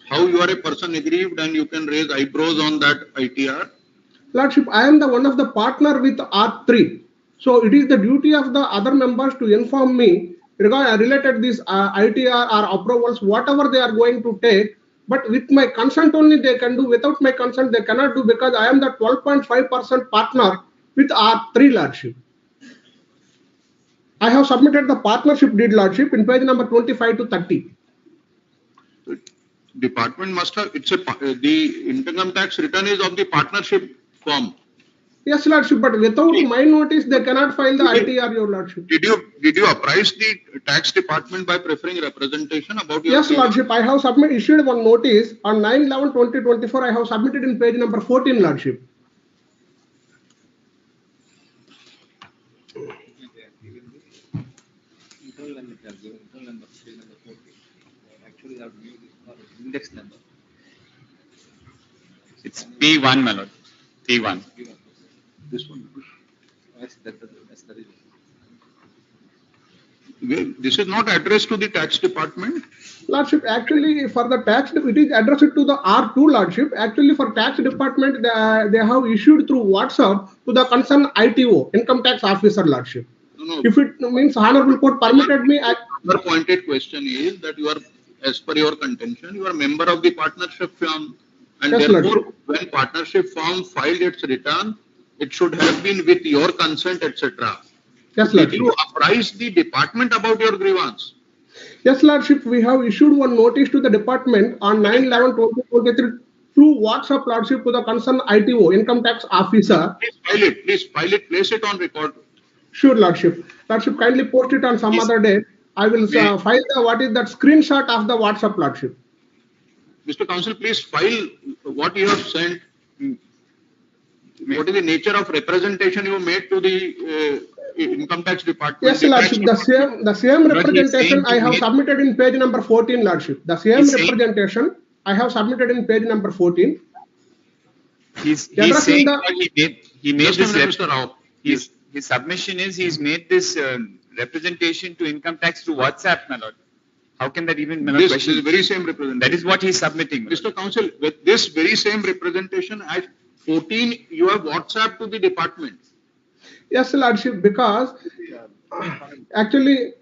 how you are a person aggrieved and you can raise eyebrows on that ITR?
Lordship, I am the one of the partner with R3. So it is the duty of the other members to inform me related this ITR or approvals, whatever they are going to take. But with my consent only they can do. Without my consent they cannot do because I am the 12.5% partner with R3, Lordship. I have submitted the partnership deed, Lordship, in page number 25 to 30.
Department must have, the income tax return is of the partnership firm.
Yes, Lordship, but without my notice, they cannot file the ITR, Your Lordship.
Did you apprise the tax department by preferring representation about your?
Yes, Lordship, I have issued one notice on 9/11/2024. I have submitted in page number 14, Lordship.
Actually, that index number. It's P1, my lord. P1.
This one.
Yes, that's the reason.
This is not addressed to the tax department.
Lordship, actually for the tax, it is addressed to the R2, Lordship. Actually for tax department, they have issued through WhatsApp to the concerned ITO, income tax officer, Lordship.
No.
If it means Honorable Court permitted me,
Another pointed question is that you are, as per your contention, you are a member of the partnership firm, and
yes,
therefore,
Lordship.
when partnership firm filed its return, it should have been with your consent, etc.
Yes,
Did
Lordship.
you apprise the department about your grievance?
Yes, Lordship, we have issued one notice to the department on 9/11/2023 through WhatsApp, Lordship, to the concerned ITO, income tax officer.
Please file it, place it on record.
Sure, Lordship. Lordship, kindly post it on some other day. I will file what is that screenshot of the WhatsApp, Lordship.
Mr. Counsel, please file what you have sent. What is the nature of representation you made to the income tax department?
Yes, Lordship. The same representation I have submitted in page number 14, Lordship. The same representation I have submitted in page number 14.
He's saying that he made this. His submission is he's made this representation to income tax through WhatsApp, my lord. How can that even be
This is the very same representation.
That is what he's submitting.
Mr. Counsel, with this very same representation at 14, you have WhatsApp to the department.
Yes, Lordship, because actually,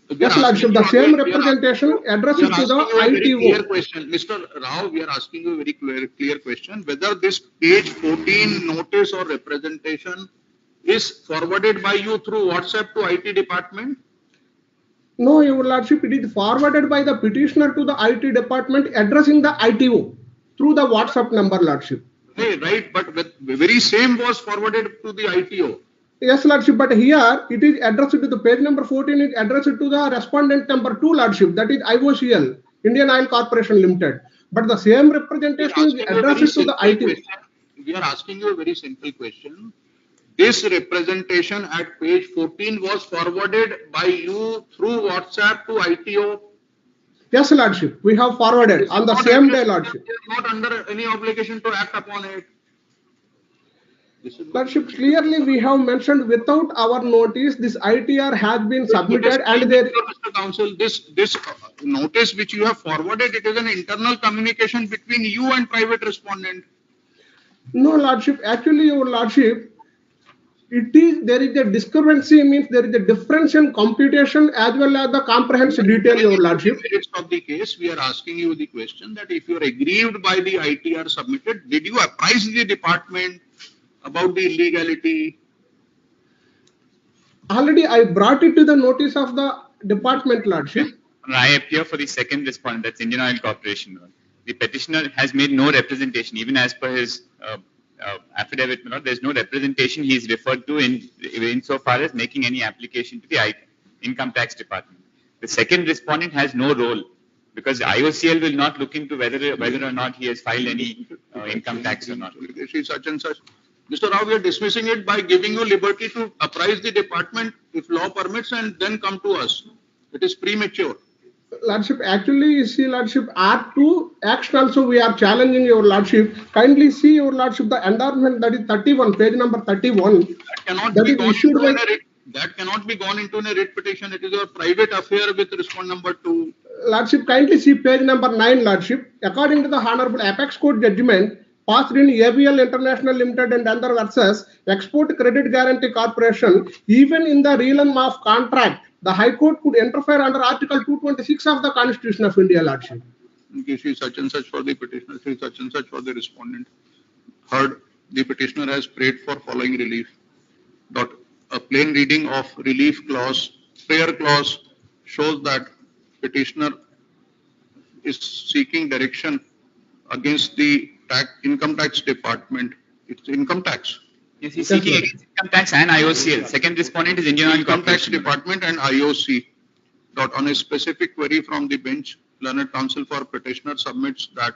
yes, Lordship, the same representation addressed to the ITO.
Question. Mr. Rao, we are asking you a very clear question, whether this page 14 notice or representation is forwarded by you through WhatsApp to IT department?
No, Your Lordship, it is forwarded by the petitioner to the IT department addressing the ITO through the WhatsApp number, Lordship.
Hey, right, but the very same was forwarded to the ITO.
Yes, Lordship, but here it is addressed to the page number 14, it addressed to the respondent number 2, Lordship, that is IOCL, Indian Oil Corporation Limited. But the same representation is addressed to the ITO.
We are asking you a very simple question. This representation at page 14 was forwarded by you through WhatsApp to ITO.
Yes, Lordship, we have forwarded on the same day, Lordship.
We are not under any obligation to act upon it.
Lordship, clearly we have mentioned without our notice, this ITR has been submitted and there.
Mr. Counsel, this notice which you have forwarded, it is an internal communication between you and private respondent.
No, Lordship, actually, Your Lordship, there is a discrepancy, means there is a difference in computation as well as the comprehensive detail, your lordship.
Merits of the case, we are asking you the question that if you are aggrieved by the ITR submitted, did you apprise the department about the illegality?
Already I brought it to the notice of the department, lordship.
I appear for the second respondent, that's Indian Oil Corporation. The petitioner has made no representation, even as per his affidavit. There's no representation he is referred to insofar as making any application to the income tax department. The second respondent has no role because the IOCL will not look into whether or not he has filed any income tax or not.
Such and such. Mr. Rao, we are dismissing it by giving you liberty to apprise the department if law permits and then come to us. It is premature.
Lordship, actually, you see, lordship, R2 action also we are challenging, your lordship. Kindly see, your lordship, the endorsement that is 31, page number 31.
That cannot
that
be
is
gone
issued
into
by.
a writ. That cannot be gone into a writ petition. It is your private affair with respondent number 2.
Lordship, kindly see page number 9, lordship. According to the Honorable Apex Court judgment passed in ABL International Limited and other versus Export Credit Guarantee Corporation, even in the realm of contract, the High Court could interfere under Article 226 of the Constitution of India, lordship.
Okay, see such and such for the petitioner, see such and such for the respondent. Third, the petitioner has prayed for following relief. A plain reading of relief clause, prayer clause shows that petitioner is seeking direction against the income tax department. It's income tax.
Yes, he's seeking against income tax and IOCL. Second respondent is Indian Oil
Income tax
Corporation.
department and IOC. On a specific query from the bench, learned counsel for petitioner submits that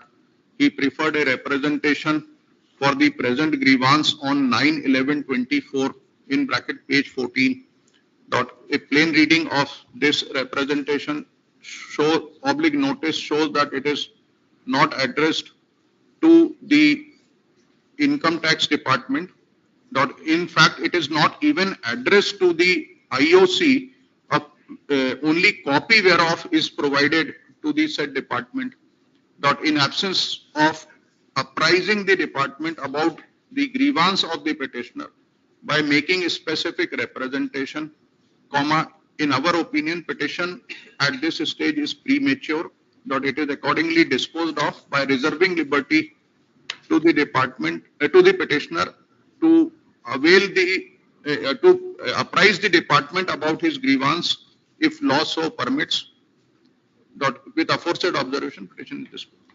he preferred a representation for the present grievance on 9/11/24 in bracket page 14. A plain reading of this representation notice shows that it is not addressed to the income tax department. In fact, it is not even addressed to the IOC. Only copy whereof is provided to the said department. In absence of apprising the department about the grievance of the petitioner by making a specific representation, in our opinion, petition at this stage is premature. It is accordingly disposed of by reserving liberty to the department, to the petitioner to avail to apprise the department about his grievance if law so permits. With aforesaid observation, petition is disposed.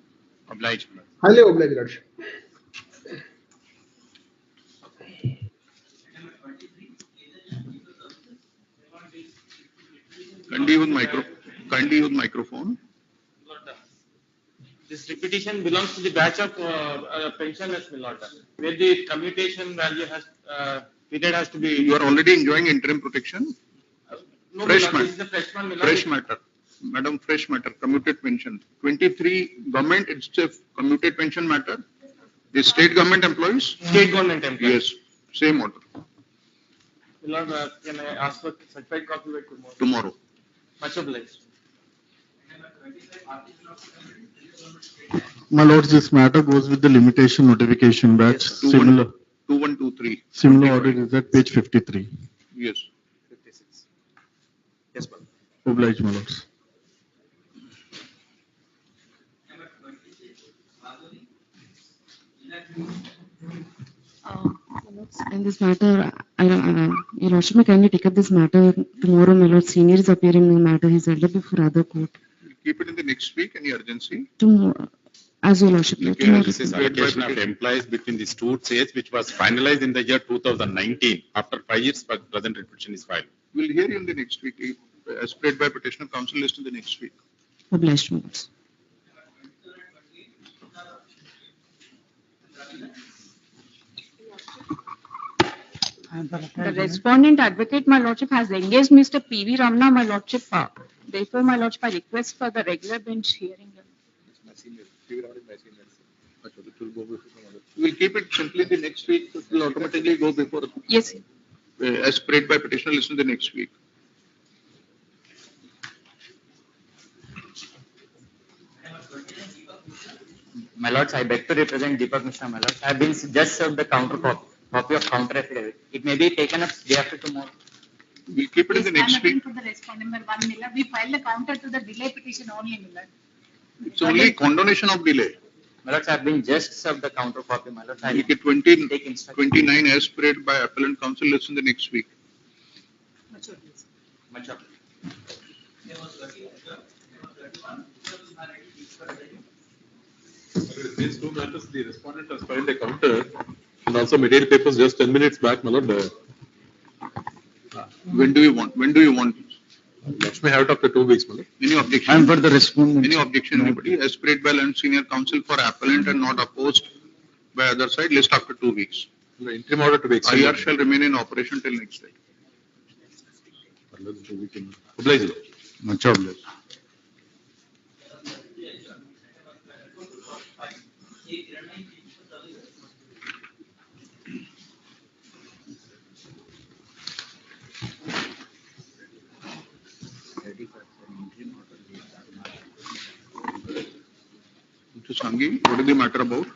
Obliged.
Highly obliged, lordship.
Kindly use microphone.
This repetition belongs to the batch of pensioners, my lord, where the commutation value has period has to be.
You are already enjoying interim protection.
No,
Fresh
my lord,
matter.
this is the fresh one, my lord.
Fresh matter. Madam, fresh matter, commuted pension. 23 government, it's a commuted pension matter. The state government employees?
State government employees.
Yes, same order.
My lord, can I ask for certified copy by tomorrow?
Tomorrow.
Much obliged.
My lords, this matter goes with the limitation notification batch.
Yes,
Similar.
2123.
Similar order is at page 53.
Yes.
56. Yes, ma'am.
Obliged, my lords.
In this matter, Your Lordship may kindly take up this matter tomorrow. My Lord Senior is appearing in the matter. He's held up before other court.
Keep it in the next week, any urgency?
Tomorrow, as Your Lordship. Tomorrow.
This is allocation of employees between the two states which was finalized in the year 2019. After 5 years, present petition is filed.
We'll hear you in the next week, as spread by petitioner council list in the next week.
Obliged, my lords.
The respondent advocate, my lordship, has engaged Mr. P.V. Ramna, my lordship. Therefore, my lordship, I request for the regular bench hearing.
We'll keep it simply the next week. It will automatically go before.
Yes.
As spread by petitioner list in the next week.
My lords, I beg to represent Deepak Mishra, my lords. I have been just served the counter copy. copy of counter affidavit. It may be taken up day after tomorrow.
We'll keep it in the
Yes, I'm
next week.
looking for the respondent number 1, Miller. We filed the counter to the delay petition only, Miller.
It's only condonation of delay.
My lords, I've been just served the counter copy, my lords.
We'll get 29 as spread by appellant counsel. Let's in the next week.
Mature, please.
Mature.
These two matters, the respondent has filed a counter and also material papers just 10 minutes back, my lord.
When do you want? When do you want?
Lakshmi have it after 2 weeks, my lord.
Any objection?
I'm for the respondent.
Any objection, anybody? As spread by land senior counsel for appellant and not opposed by other side, list after 2 weeks.
The interim order to be extended.
IR shall remain in operation till next day.
Oblige.
Much obliged.
Mr. Sanghi, what is the matter about?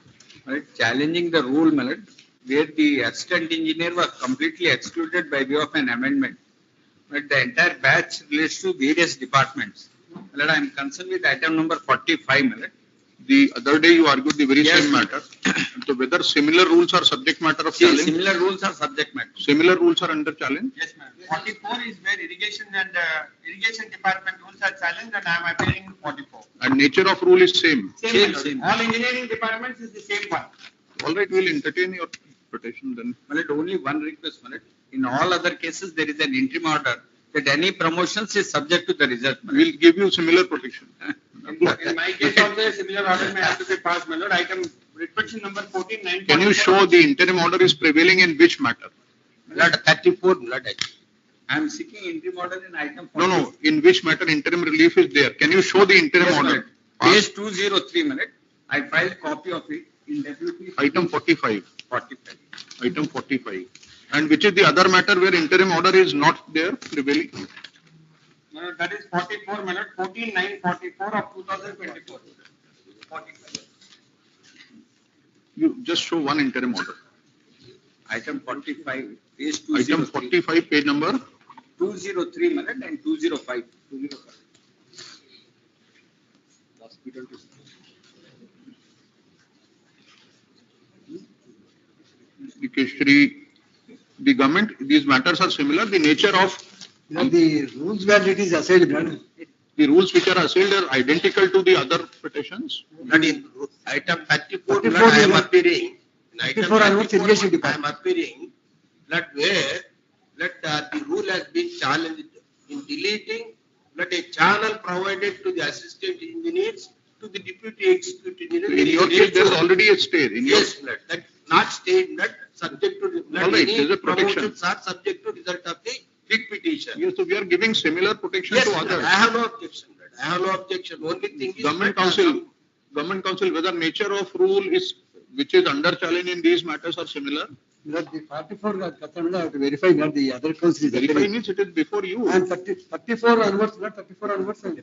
Right, challenging the rule, my lord, where the assistant engineer was completely excluded by way of an amendment. But the entire batch relates to various departments. My lord, I am concerned with item number 45, my lord.
The other day you argued the very
Yes,
same matter. So whether similar rules are subject matter of challenge?
Similar rules are subject matter.
Similar rules are under challenge?
Yes, ma'am. 44 is where irrigation and irrigation department rules are challenged, and I am appealing 44.
And nature of rule is same.
Same. All engineering departments is the same one.
All right, we'll entertain your petition then.
My lord, only one request, my lord. In all other cases, there is an interim order that any promotions is subject to the result.
We'll give you similar protection.
In my case also, a similar order may have to be passed, my lord. Item petition number 14,
Can you show the interim order is prevailing in which matter?
My lord, 34, my lord. I am seeking interim order in item 40.
No, in which matter interim relief is there? Can you show the interim
Yes, my
order?
lord. Page 203, my lord. I filed copy of it in WP.
Item 45.
45.
Item 45. And which is the other matter where interim order is not there prevailing?
My lord, that is 44, my lord. 14/9/44 of 2024. 45.
You just show one interim order.
Item 45, page 203.
Item 45, page number?
203, my lord, and 205.
Shri, the government, these matters are similar. The nature of
The rules where it is assailed,
the rules which are assailed are identical to the other petitions.
Not in item 34,
34
I am
is-
appearing. In item
34 onwards,
34,
irrigation
I am
department.
appearing that where the rule has been challenged in deleting that a channel provided to the assistant engineers to the deputy executive engineer.
In your case, there is already a stay. In your,
Yes, that not stayed, that subject to,
All right,
any
there is a protection.
promotions are subject to result of the writ petition.
yes, so we are giving similar protection
Yes,
to
lord,
others.
I have no objection, lord. I have no objection. Only thing is.
Government
that,
council, whether nature of rule is, which is under challenge in these matters are similar?
the 44 got concerned, I have to verify that the other council is.
Verify means it is before you.
And 34 onwards, not 34 onwards. and-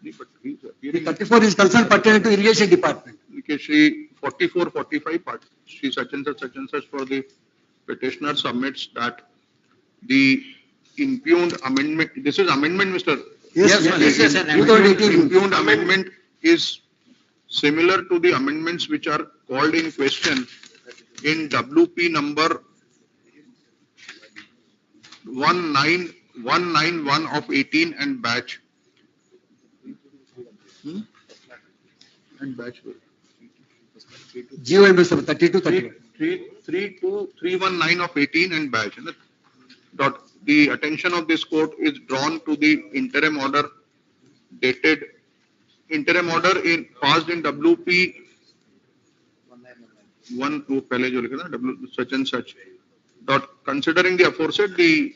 The 34 is concerned pertaining to irrigation department.
Okay, Shri 44, 45 part, Shri such and such for the petitioner submits that the impugned amendment, this is amendment, Mr.
Yes,
The
this is an amendment.
2018 impugned amendment is similar to the amendments which are called in question in WP number 19191 of 18 and batch. And batch.
GO numbers 32, 31.
32319 of 18 and batch. And the attention of this court is drawn to the interim order dated, interim order in passed in WP 1 2 पहले जो लिखा था W such and such. Considering the aforesaid, the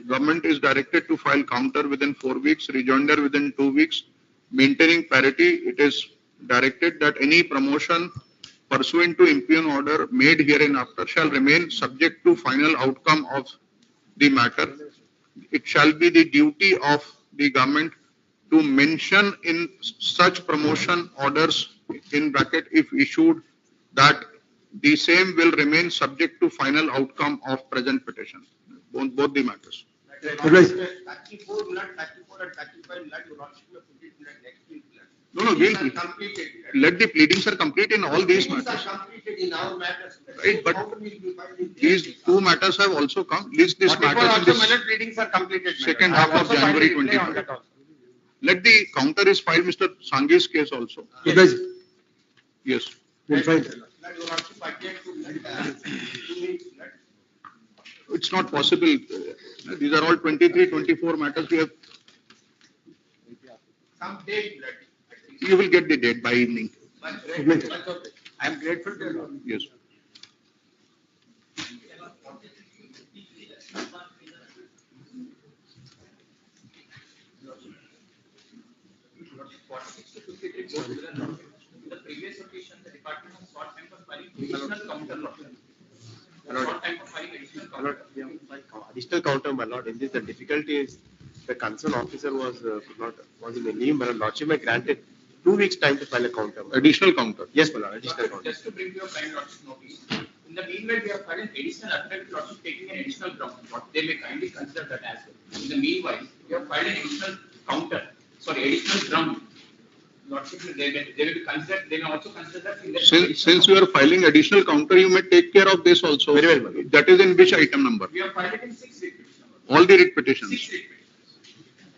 government is directed to file counter within 4 weeks, rejoinder within 2 weeks. Maintaining parity, it is directed that any promotion pursuant to impugn order made hereinafter shall remain subject to final outcome of the matter. It shall be the duty of the government to mention in such promotion orders in bracket if issued that the same will remain subject to final outcome of present petition, both the matters.
34, not 34 and 35, not your lordship may put it next week.
No,
These are completed.
let the pleadings are complete in all these
These are
matters.
completed in our matters.
Right, but
Counter will be filed in
these two matters have also come, list this
44
matters in
also,
this
my lord, pleadings are completed. my lord.
second
I
half
have
of
also filed a
January
reply on
25.
that also.
Let the counter is filed, Mr. Sanghi's case also.
Yes.
Yes.
We'll find.
Let your lordship again to let 2 weeks, let
It's not possible. These are all 23, 24 matters. We have,
some date, let.
you will get the date by evening.
I am grateful to you.
Yes.
In the previous occasion, the department has sought time for filing additional counter law. Sought time for filing additional counter.
Additional counter, my lord, in this, the difficulty is the concerned officer was in the leave, my lordship may granted 2 weeks time to file a counter.
Additional counter.
Yes, my lord, additional counter.
Just to bring your prime lordship notice, in the meanwhile, we have filed an additional affidavit lordship taking an additional ground. What they may kindly consider that as well. In the meanwhile, we have filed an additional counter, additional ground. Lordship, they will be considered, they may also consider that in the.
Since you are filing additional counter, you may take care of this also.
Very well.
That is in which item number?
We have filed it in 6 writ petitions.
All the writ petitions.
6 writ petitions.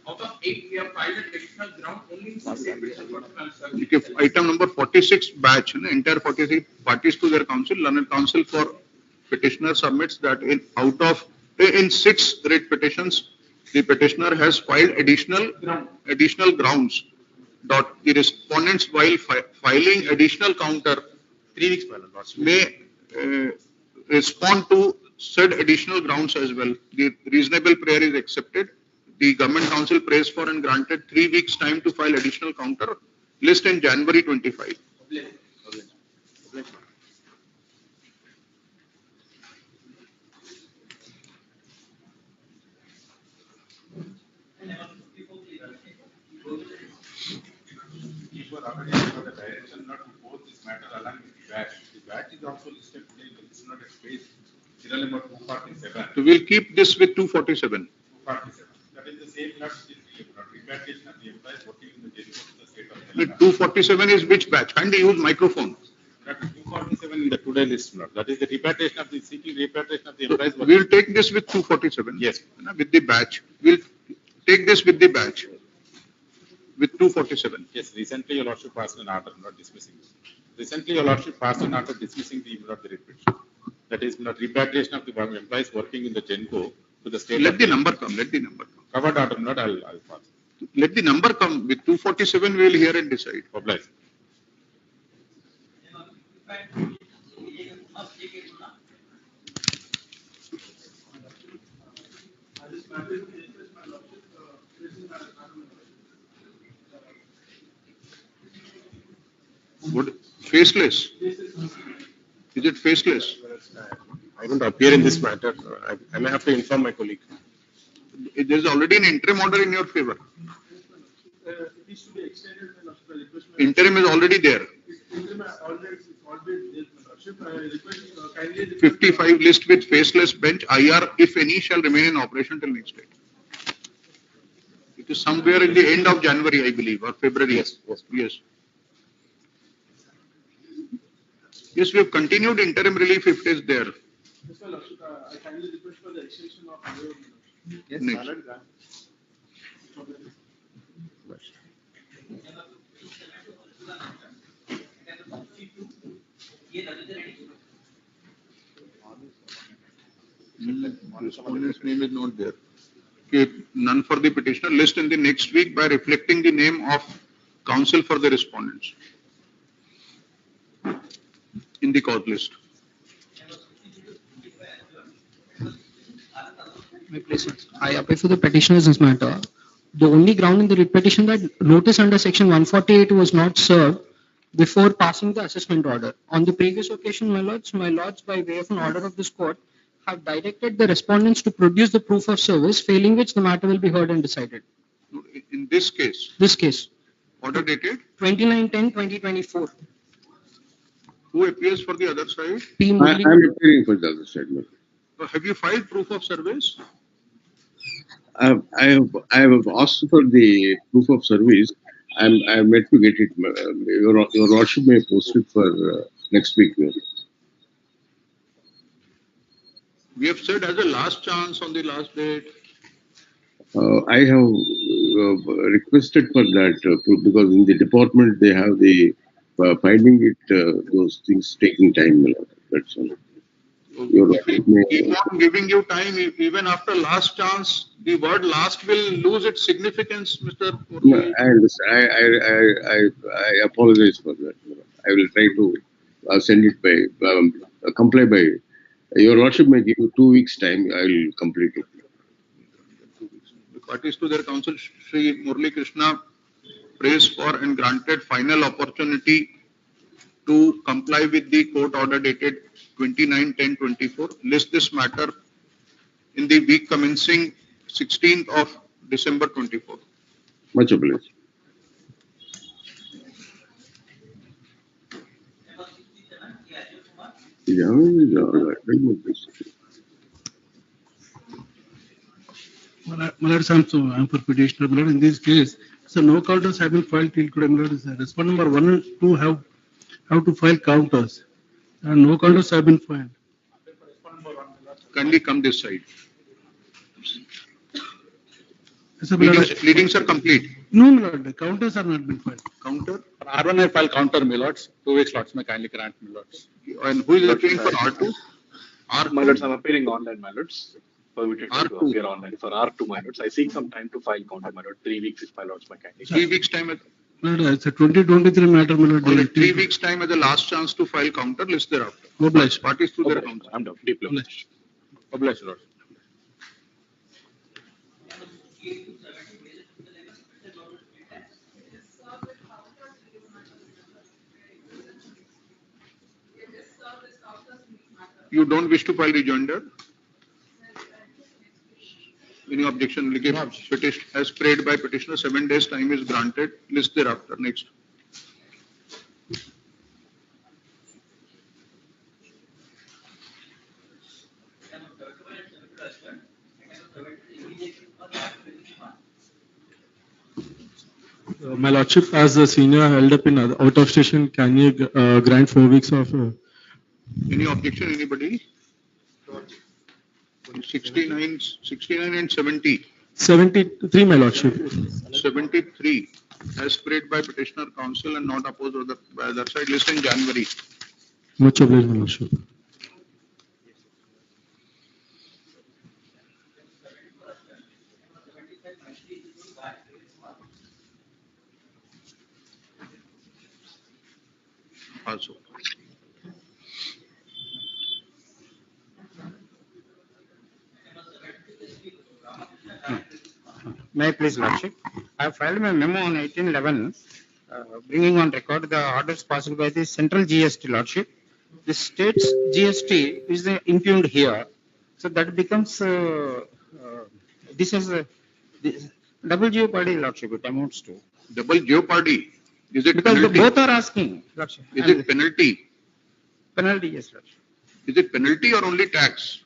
Out of 8, we have filed an additional ground only in 6 writ petitions.
If item number 46 batch, entire 46 parties to their counsel, learned counsel for petitioner submits that in 6 writ petitions, the petitioner has filed additional grounds. The respondents, while filing additional counter,
3 weeks, my lord.
may respond to said additional grounds as well. The reasonable prayer is accepted. The government counsel prays for and granted 3 weeks time to file additional counter. List in January 25.
You are already under the direction not to post this matter along with the batch. The batch is also listed today in the listener space, serial number 247.
So we'll keep this with 247.
247. That is the same lot which is repatriation of the employees working in the jail court of the state of
The
Telangana.
247 is which batch? Kindly use microphone.
That is 247 in the today list, lot. That is the repatriation of the seeking repatriation of the employees. working-
We'll take this with 247.
Yes.
With the batch. We'll take this with the batch. With 247.
Yes, recently your lordship passed an order not dismissing this. Recently your lordship passed an order dismissing the writ petition. That is repatriation of the employees working in the GENCO to the state.
Let the number come. Let the number come.
Covered order, not I'll pass.
Let the number come. With 247, we will hear and decide.
Oblige.
What? Faceless? Is it faceless?
I don't appear in this matter. I may have to inform my colleague.
There is already an interim order in your favor.
It is to be extended, my lordship, I request my.
Interim is already there.
Interim already, it's already there, my lordship, I request, kindly.
55 list with faceless bench, IR, if any, shall remain in operation till next date. It is somewhere in the end of January, I believe, or February. Yes. Yes, we have continued interim relief if it is there.
Yes, my lordship, I kindly request for the extension of.
Yes, next. Respondent's name is not there. Okay, none for the petitioner. List in the next week by reflecting the name of counsel for the respondents in the court list.
I apply for the petitioners in this matter. The only ground in the writ petition that notice under section 148 was not served before passing the assessment order. On the previous occasion, my lords, by way of an order of this court, have directed the respondents to produce the proof of service, failing which the matter will be heard and decided.
In this case?
This case.
Order dated?
29/10/2024.
Who appears for the other side?
P.
I
Murli.
am appearing for the other side, my lord.
So have you filed proof of service?
I have asked for the proof of service. I am yet to get it. Your lordship may post it for next week.
We have said as a last chance on the last date.
I have requested for that because in the department they have the finding it, those things taking time. My lord. That's all. Your
If we
lordship may.
keep on giving you time, even after last chance, the word last will lose its significance, Mr.
No,
Murli.
I understand. I apologize for that. I will try to send it by, comply by. Your lordship may give you 2 weeks time. I will complete it.
The parties to their counsel, Sri Murli Krishna, praised for and granted final opportunity to comply with the court order dated 29/10/24. List this matter in the week commencing 16th of December 24.
Much obliged. Yeah, all right. Very much.
My lord, I'm for petitioner. My lord, in this case, so no counters have been filed till today. My lord, respondent number 1 and 2 have to file counters, and no counters have been filed.
Kindly come this side.
So, my lord,
Pleadings are complete.
no, my lord, the counters are not been filed.
Counter.
R1 I file counter, my lords. 2 weeks, lords, may kindly grant, my lords.
And who is appearing for R2?
My lords, I'm appearing online, my lords. Permitted to
R2.
appear online for R2, my lords. I seek some time to file counter, my lord. 3 weeks is my lords, my kindly.
3 weeks time.
My lord, it's a 2023 matter, my lord.
All right, 3 weeks time as the last chance to file counter. List thereafter.
Obliged.
Parties to their counsel.
I'm done. Deeply obliged.
Obliged, lords.
You don't wish to file rejoinder? Any objection? Petition as prayed by petitioner, 7 days time is granted. List thereafter. Next.
My lordship, as a senior held up in out of station, can you grant 4 weeks of?
Any objection, anybody? 69 and 70.
73, my lordship.
73 as prayed by petitioner counsel and not opposed by other side. List in January.
Much obliged, my lordship.
Also.
May I please, Lordship? I have filed my memo on 1811, bringing on record the orders passed by the central GST, Lordship. The state's GST is impugned here, so that becomes this is double jeopardy, Lordship. It amounts to
double jeopardy. Is it
because
penalty?
both are asking, Lordship.
Is it penalty?
Penalty, yes, Lordship.
Is it penalty or only tax?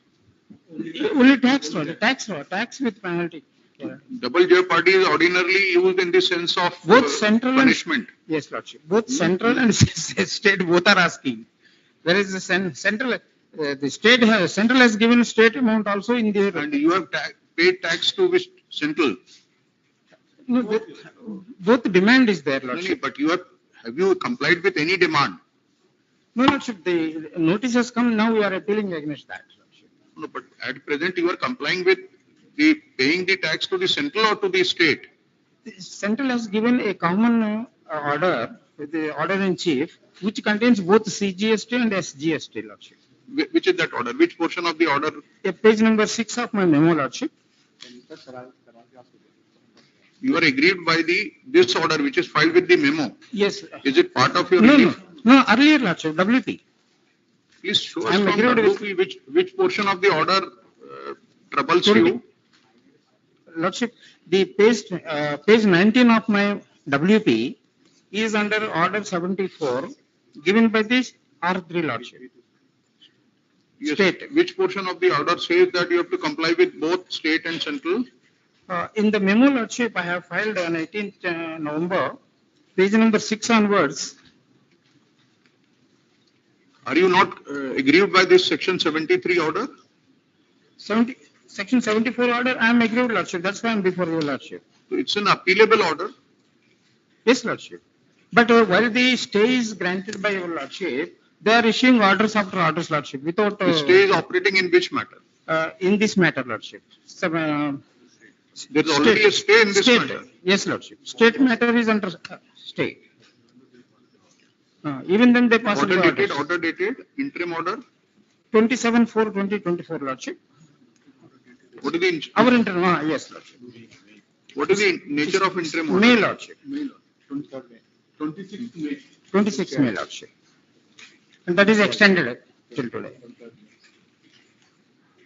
Only tax, Lordship. Tax with penalty. Yeah.
Double jeopardy is ordinarily used in the sense of
Both central
punishment.
and yes, Lordship. Both central and state both are asking. Whereas the central, the state has central has given state amount also in the.
And you have paid tax to which central?
No, both demand is there, Lordship.
But you have you complied with any demand?
No, Lordship. The notice has come. Now we are appealing against that, Lordship.
No, but at present you are complying with the paying the tax to the central or to the state?
The central has given a common order, the order in chief, which contains both CGST and SGST, Lordship.
Which is that order? Which portion of the order?
Page number 6 of my memo, Lordship.
You are aggrieved by this order which is filed with the memo.
Yes.
Is it part of your
No,
relief?
no, earlier, Lordship, WP.
Please show us
I'm
from
aggrieved with-
WP which portion of the order troubles you.
Lordship, the page 19 of my WP is under order 74 given by this R3 Lordship.
Yes.
State.
Which portion of the order says that you have to comply with both state and central?
In the memo Lordship, I have filed on 18th November, page number 6 onwards.
Are you not aggrieved by this section 73 order?
Section 74 order, I am aggrieved Lordship, that's why I am before your Lordship.
So it's an appealable order.
Yes, Lordship. But while the stay is granted by your Lordship, they are issuing orders after orders, Lordship, without.
The stay is operating in which matter?
In this matter, Lordship.
There is already a stay in this matter.
Yes, Lordship. State matter is under stay. Even then they pass
Order dated, interim order.
27/4/2024, Lordship.
What is the
Our interim, yes, Lordship.
What is the nature of interim order?
May, Lordship.
26th May.
26th May, Lordship. And that is extended till today.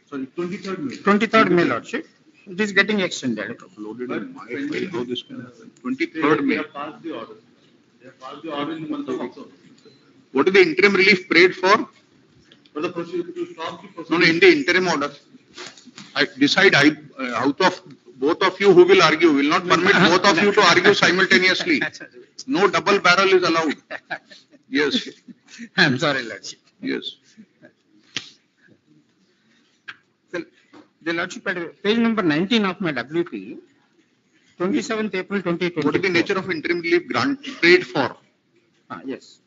Sorry, 23rd May.
23rd May, Lordship. It is getting extended.
Uploaded in my file. How this can happen? 23rd May.
They have passed the order. They have passed the order in the month of October.
What is the interim relief prayed for?
For the procedure to stop the
No,
procedure.
no, in the interim order. I decide out of both of you who will argue, will not permit both of you to argue simultaneously. No double barrel is allowed. Yes.
I am sorry, Lordship.
Yes.
The Lordship, at page number 19 of my WP, 27th April 2024.
What is the nature of interim relief granted for?
Yes.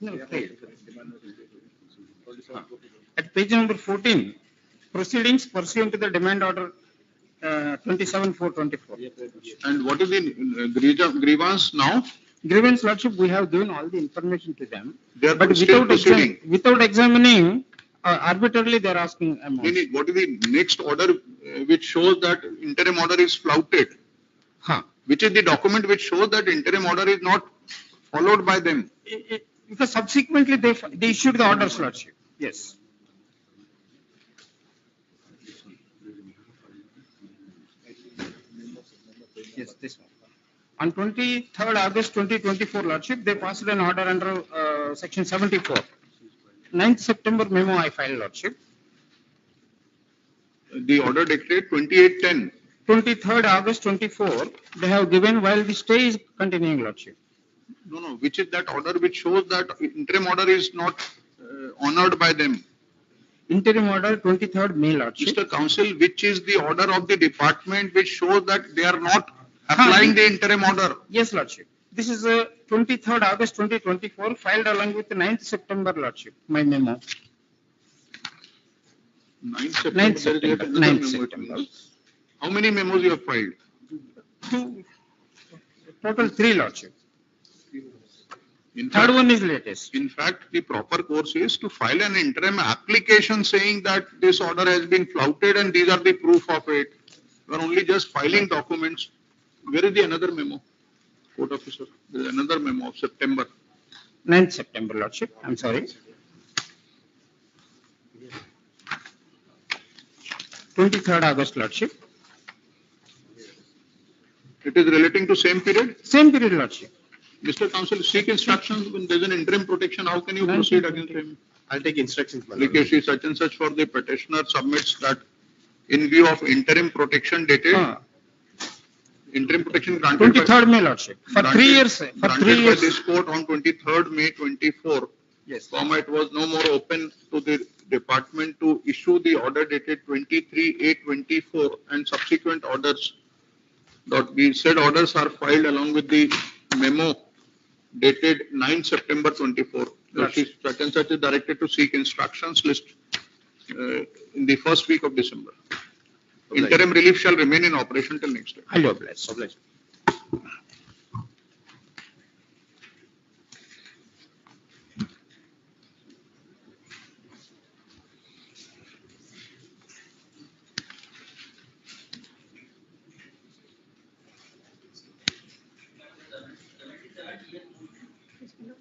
No, paid. At page number 14, proceedings pursuant to the demand order 27/4/24.
And what is the grievance now?
Grievance, Lordship, we have given all the information to them.
They are
But
still proceeding.
without examining, arbitrarily they are asking amount.
What is the next order which shows that interim order is flouted? Which is the document which shows that interim order is not followed by them?
Because subsequently they issued the orders, Lordship. Yes. Yes, this one. On 23rd August 2024, Lordship, they passed an order under section 74. 9th September memo I filed, Lordship.
The order dated 28/10.
23rd August 24, they have given while the stay is continuing, Lordship.
No, which is that order which shows that interim order is not honored by them?
Interim order 23rd May, Lordship.
Mr. Counsel, which is the order of the department which shows that they are not applying the interim order?
Yes, Lordship. This is 23rd August 2024, filed along with 9th September, Lordship, my memo.
9th
9th
September.
September. 9th September.
How many memos you have filed?
Total 3, Lordship.
In
Third
fact-
one is latest.
In fact, the proper course is to file an interim application saying that this order has been flouted and these are the proof of it. You are only just filing documents. Where is the another memo? Court officer, there is another memo of September.
9th September, Lordship. I'm sorry. 23rd August, Lordship.
It is relating to same period?
Same period, Lordship.
Mr. Counsel, seek instructions when there is an interim protection. How can you proceed against him?
I'll take instructions, my lord.
Application such and such for the petitioner submits that in view of interim protection dated, interim protection granted by
23rd May, Lordship. For 3 years. For 3
granted by
years.
this court on 23rd May 24.
Yes.
Comma, it was no more open to the department to issue the order dated 23/8/24 and subsequent orders. The said orders are filed along with the memo dated 9 September 24. Such and such is directed to seek instructions list in the first week of December. Interim relief shall remain in operation till next day.
I'll oblige.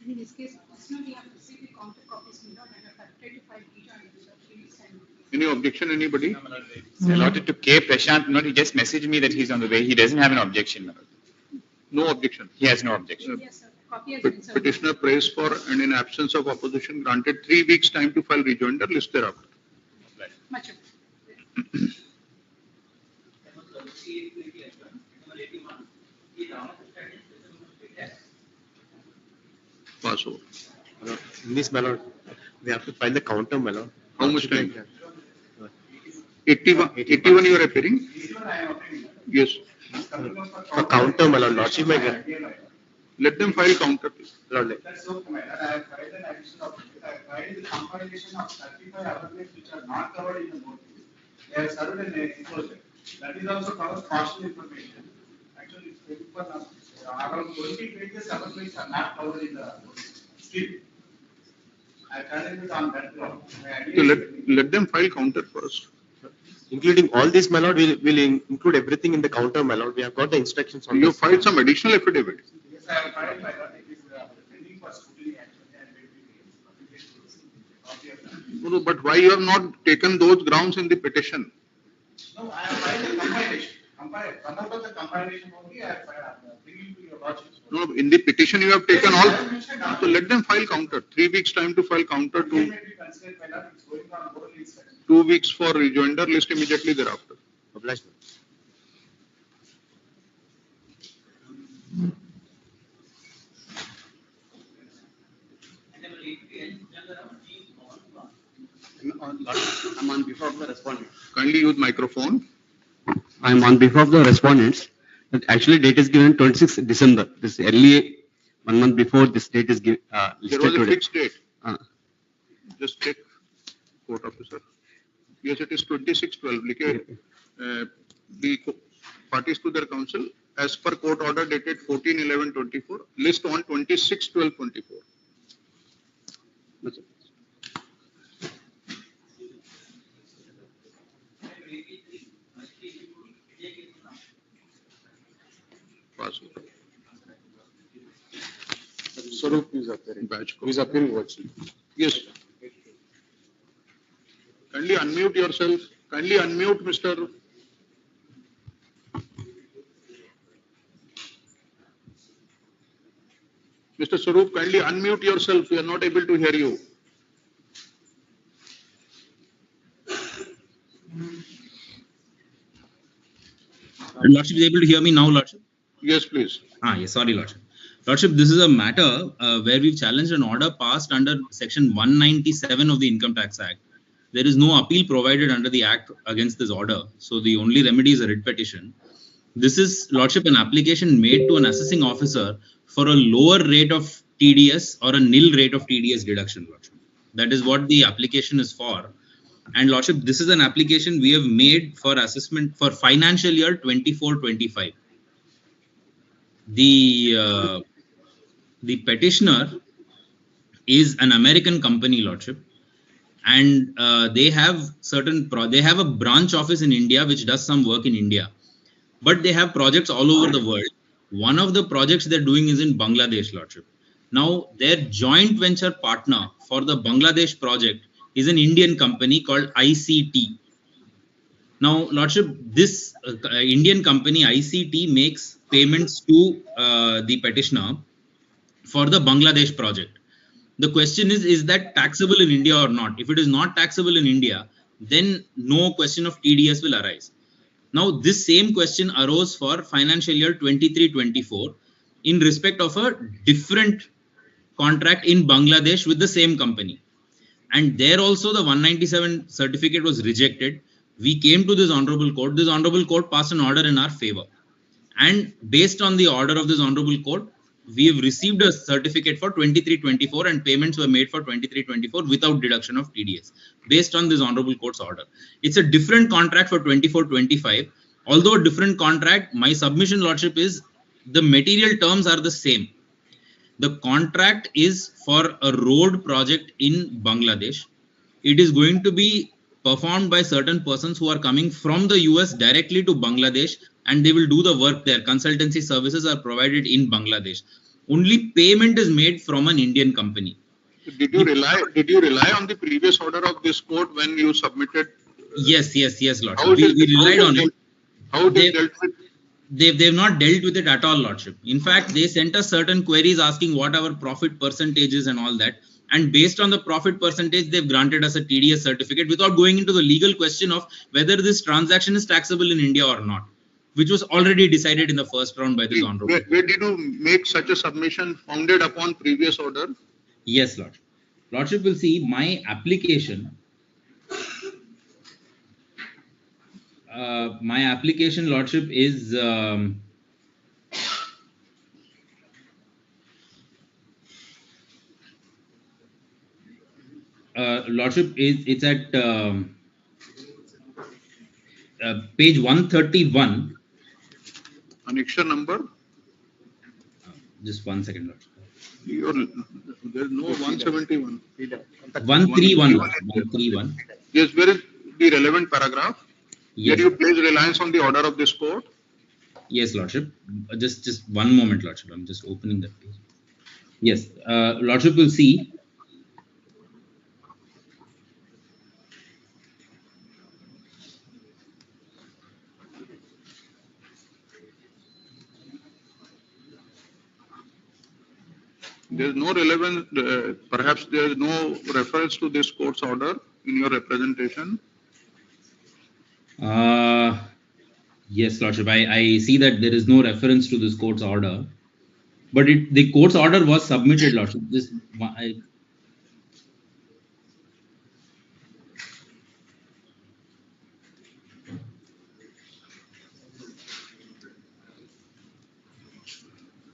In this case, personally, I have received the counter copies, and I have tried to file data and please send.
Any objection, anybody?
Allotted to K. Prashant, he just messaged me that he's on the way. He doesn't have an objection.
No objection.
He has no objection.
Yes, sir.
Petitioner prays for and in absence of opposition granted 3 weeks time to file rejoinder, list thereafter. Pass over.
In this malord, we have to file the counter malord.
How much time? 81 you are appearing? Yes.
For counter malord, lordship may get.
Let them file counter.
Lord,
That's okay, madam. I have filed an addition of, I filed the compilation of 35 articles which are not covered in the notice. They have served an enclosure. That is also covers partial information. Actually, it's around 20 pages, articles are not covered in the notice. Still, I challenge it on that ground.
So let them file counter first.
including all this malord, will include everything in the counter malord. We have got the instructions on
You
this.
filed some additional affidavit.
Yes, I have filed my notice. It is pending for scrutiny actually and will be
No, but why you have not taken those grounds in the petition?
No, I have filed a compilation. Come out of the compilation only, I have bringing to your lordship.
No, in the petition you have taken all. So let them file counter. 3 weeks time to file counter. 2 weeks for rejoinder, list immediately thereafter.
Obliged.
I'm on behalf of the respondent.
Kindly use microphone.
I'm on behalf of the respondents. But actually, date is given 26th December. This early 1 month before this date is
There
listed
was a
today.
fixed date. Just check, court officer. Yes, it is 26/12. The parties to their counsel, as per court order dated 14/11/24, list on 26/12/24. Pass over.
Swaroop is appearing.
Batch
Who is appearing virtually?
Yes. Kindly unmute yourself. Kindly unmute Mr. Mr. Swaroop, kindly unmute yourself. We are not able to hear you.
Lordship is able to hear me now, Lordship?
Yes, please.
Yes, sorry, Lordship. Lordship, this is a matter where we've challenged an order passed under Section 197 of the Income Tax Act. There is no appeal provided under the Act against this order. So the only remedy is a writ petition. This is, Lordship, an application made to an assessing officer for a lower rate of TDS or a nil rate of TDS deduction, Lordship. That is what the application is for. And Lordship, this is an application we have made for assessment for financial year 24-25. The petitioner is an American company, Lordship, and they have they have a branch office in India which does some work in India, but they have projects all over the world. One of the projects they're doing is in Bangladesh, Lordship. Now, their joint venture partner for the Bangladesh project is an Indian company called ICT. Now, Lordship, this Indian company ICT makes payments to the petitioner for the Bangladesh project. The question is that taxable in India or not? If it is not taxable in India, then no question of TDS will arise. Now, this same question arose for financial year 23-24 in respect of a different contract in Bangladesh with the same company. And there also the 197 certificate was rejected. We came to this honorable court. This honorable court passed an order in our favor. And based on the order of this honorable court, we have received a certificate for 23-24 and payments were made for 23-24 without deduction of TDS based on this honorable court's order. It's a different contract for 24-25. Although a different contract, my submission, Lordship, is the material terms are the same. The contract is for a road project in Bangladesh. It is going to be performed by certain persons who are coming from the US directly to Bangladesh, and they will do the work there. Consultancy services are provided in Bangladesh. Only payment is made from an Indian company.
Did you rely on the previous order of this court when you submitted?
Yes, Lord. We relied on it.
How they dealt with?
they've not dealt with it at all, Lordship. In fact, they sent us certain queries asking what our profit percentage is and all that. And based on the profit percentage, they've granted us a TDS certificate without going into the legal question of whether this transaction is taxable in India or not, which was already decided in the first round by this honorable.
Where did you make such a submission founded upon previous order?
Yes, Lordship. Lordship will see my application. My application, Lordship, is Lordship, it's at page 131.
Annexure number?
Just 1 second, Lordship.
There's no 171.
131. 131.
Yes, where is the relevant paragraph?
Yes.
Where you place reliance on the order of this court?
Yes, Lordship. Just one moment, Lordship. I'm just opening that page. Yes, Lordship will see.
There is no relevance, perhaps there is no reference to this court's order in your representation.
Yes, Lordship. I see that there is no reference to this court's order, but the court's order was submitted, Lordship.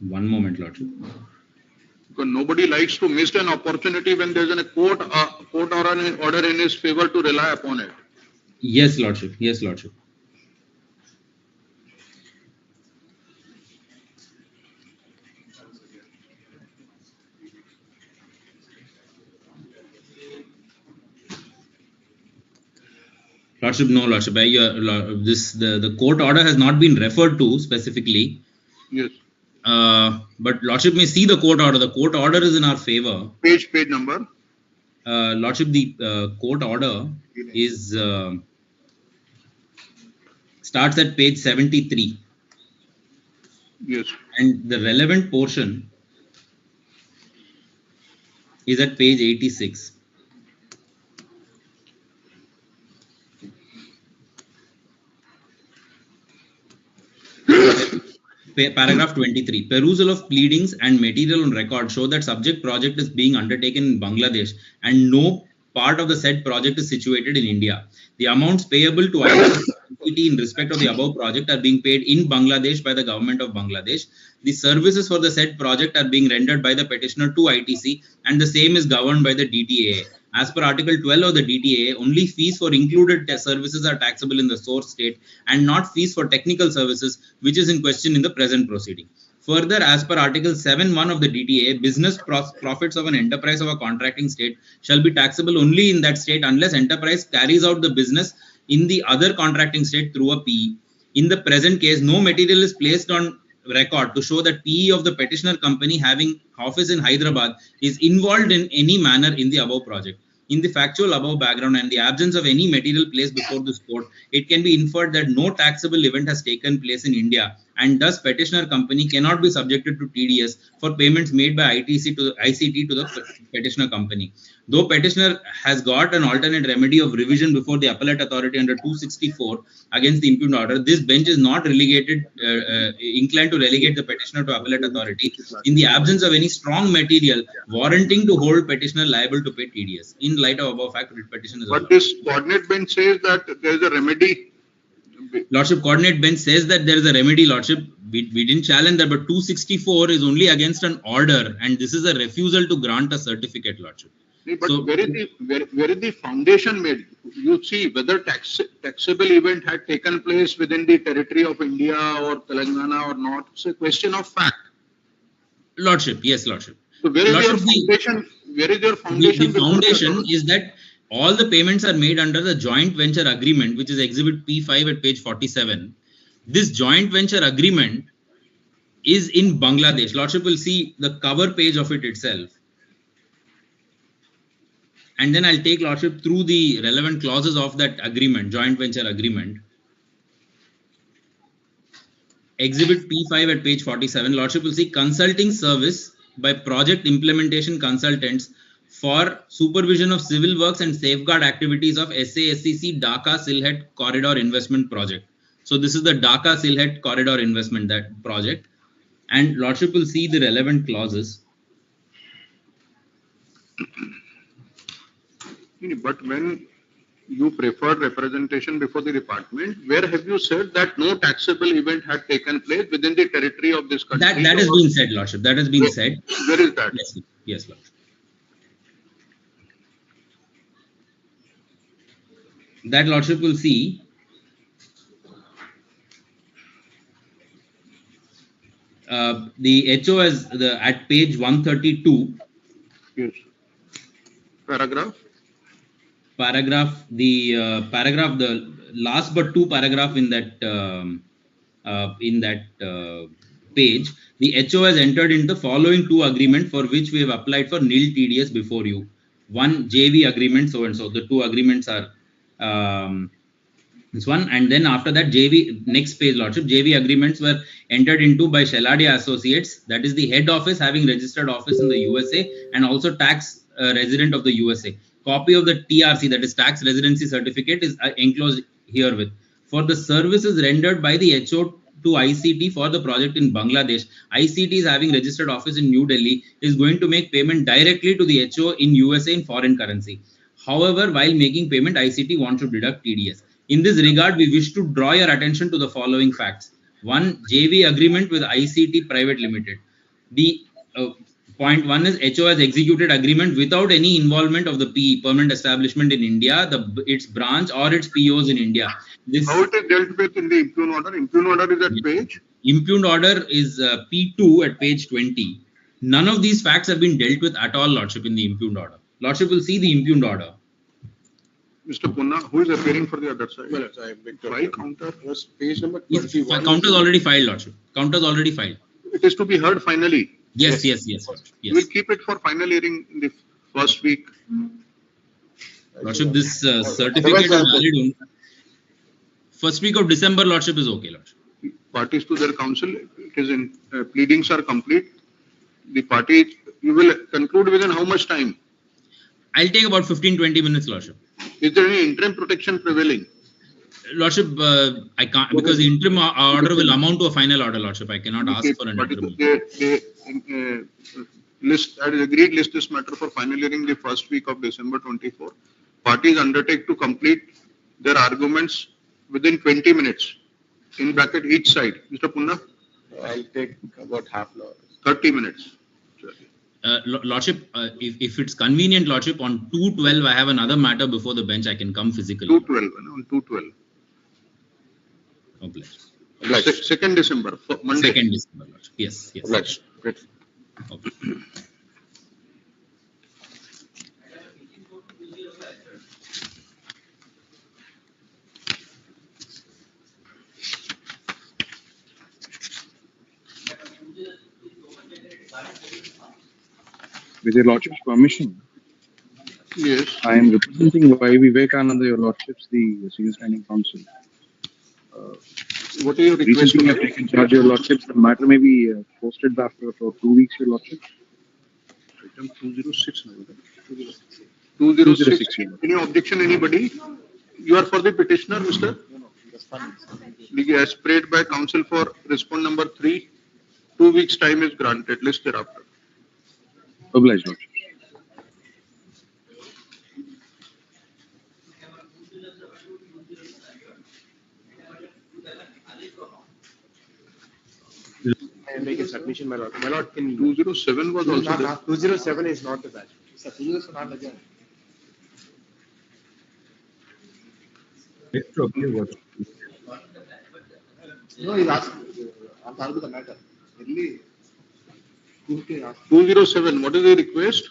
One moment, Lordship.
Because nobody likes to miss an opportunity when there is a court order in his favor to rely upon it.
Yes, Lordship. Yes, Lordship. Lordship, no, Lordship. The court order has not been referred to specifically.
Yes.
But Lordship may see the court order. The court order is in our favor.
Page number.
Lordship, the court order is starts at page 73.
Yes.
And the relevant portion is at page 86. Paragraph 23. Perusal of pleadings and material on record show that subject project is being undertaken in Bangladesh and no part of the said project is situated in India. The amounts payable to entity in respect of the above project are being paid in Bangladesh by the government of Bangladesh. The services for the said project are being rendered by the petitioner to ITC and the same is governed by the DTAA. As per Article 12 of the DTAA, only fees for included services are taxable in the source state and not fees for technical services, which is in question in the present proceeding. Further, as per Article 7(1) of the DTAA, business profits of an enterprise of a contracting state shall be taxable only in that state unless enterprise carries out the business in the other contracting state through a PE. In the present case, no material is placed on record to show that PE of the petitioner company having office in Hyderabad is involved in any manner in the above project. In the factual above background and the absence of any material placed before this court, it can be inferred that no taxable event has taken place in India and thus petitioner company cannot be subjected to TDS for payments made by ITC to ICT to the petitioner company. Though petitioner has got an alternate remedy of revision before the appellate authority under 264 against the impugned order, this bench is not inclined to relegate the petitioner to appellate authority in the absence of any strong material warranting to hold petitioner liable to pay TDS. In light of above fact, petition is
But this coordinate bench says that there is a remedy.
Lordship, coordinate bench says that there is a remedy, Lordship. We didn't challenge that, but 264 is only against an order and this is a refusal to grant a certificate, Lordship.
But so, where is the foundation made? You see whether taxable event had taken place within the territory of India or Telangana or not. It's a question of fact.
Lordship, yes, Lordship.
So where is your foundation? Where is your foundation?
The foundation is that all the payments are made under the joint venture agreement, which is Exhibit P5 at page 47. This joint venture agreement is in Bangladesh. Lordship will see the cover page of it itself. And then I'll take Lordship through the relevant clauses of that agreement, joint venture agreement. Exhibit P5 at page 47, Lordship will see consulting service by project implementation consultants for supervision of civil works and safeguard activities of SASCC Dhaka Silhet Corridor Investment Project. So this is the Dhaka Silhet Corridor Investment that project, and Lordship will see the relevant clauses.
But when you preferred representation before the department, where have you said that no taxable event had taken place within the territory of this country?
That has been said, Lordship. That has been said.
Where is that?
Yes, yes, Lordship. That Lordship will see the HOS at page 132.
Yes. Paragraph.
The last but two paragraph in that page, the HO has entered into the following two agreement for which we have applied for nil TDS before you. One JV agreement, so and so. The two agreements are this one, and then after that JV, next page, Lordship, JV agreements were entered into by Sheladia Associates, that is the head office having registered office in the USA and also tax resident of the USA. Copy of the TRC, that is tax residency certificate, is enclosed herewith. For the services rendered by the HO to ICT for the project in Bangladesh, ICT is having registered office in New Delhi, is going to make payment directly to the HO in USA in foreign currency. However, while making payment, ICT wants to deduct TDS. In this regard, we wish to draw your attention to the following facts. One, JV agreement with ICT Private Limited. The point one is HO has executed agreement without any involvement of the PE, permanent establishment in India, its branch or its POs in India.
How it is dealt with in the impugned order? Impugned order is at page?
Impugned order is P2 at page 20. None of these facts have been dealt with at all, Lordship, in the impugned order. Lordship will see the impugned order.
Mr. Punna, who is appearing for the other side?
Well, I beg your
File
pardon.
counter.
Yes, page number
Yes,
21.
counters already filed, Lordship. Counters already filed.
It is to be heard finally.
Yes.
We'll keep it for final hearing in the first week.
Lordship, this certificate is valid only. First week of December, Lordship, is okay, Lordship.
Parties to their counsel, it is in pleadings are complete. The party, you will conclude within how much time?
I'll take about 15-20 minutes, Lordship.
Is there any interim protection prevailing?
Lordship, I can't, because the interim order will amount to a final order, Lordship. I cannot ask for an interim.
List, that is agreed, list this matter for final hearing the first week of December 24. Parties undertake to complete their arguments within 20 minutes. In bracket each side. Mr. Punna?
I'll take about half an hour.
30 minutes.
Lordship, if it's convenient, Lordship, on 2/12, I have another matter before the bench. I can come physically.
2/12, on 2/12.
Oh, bless.
2nd December, Monday.
2nd December, Lordship. Yes.
Bless. Great.
Okay.
With your Lordship's permission,
yes,
I am representing Y. Vivekananda, your Lordships, the Senior Standing Counsel.
What are your request?
Recently, I have taken charge, your Lordships. The matter may be posted after for 2 weeks, your Lordships.
Item 206. 206. Any objection, anybody? You are for the petitioner, Mr.? No. As prayed by counsel for respond number 3, 2 weeks time is granted. List thereafter.
Obliged, Lordship.
I make a submission, my lord. My lord, can
207 was also there.
207 is not the batch.
Sir, 207 not again. No, he's asking. I'm talking about the matter. Really?
207, what is the request?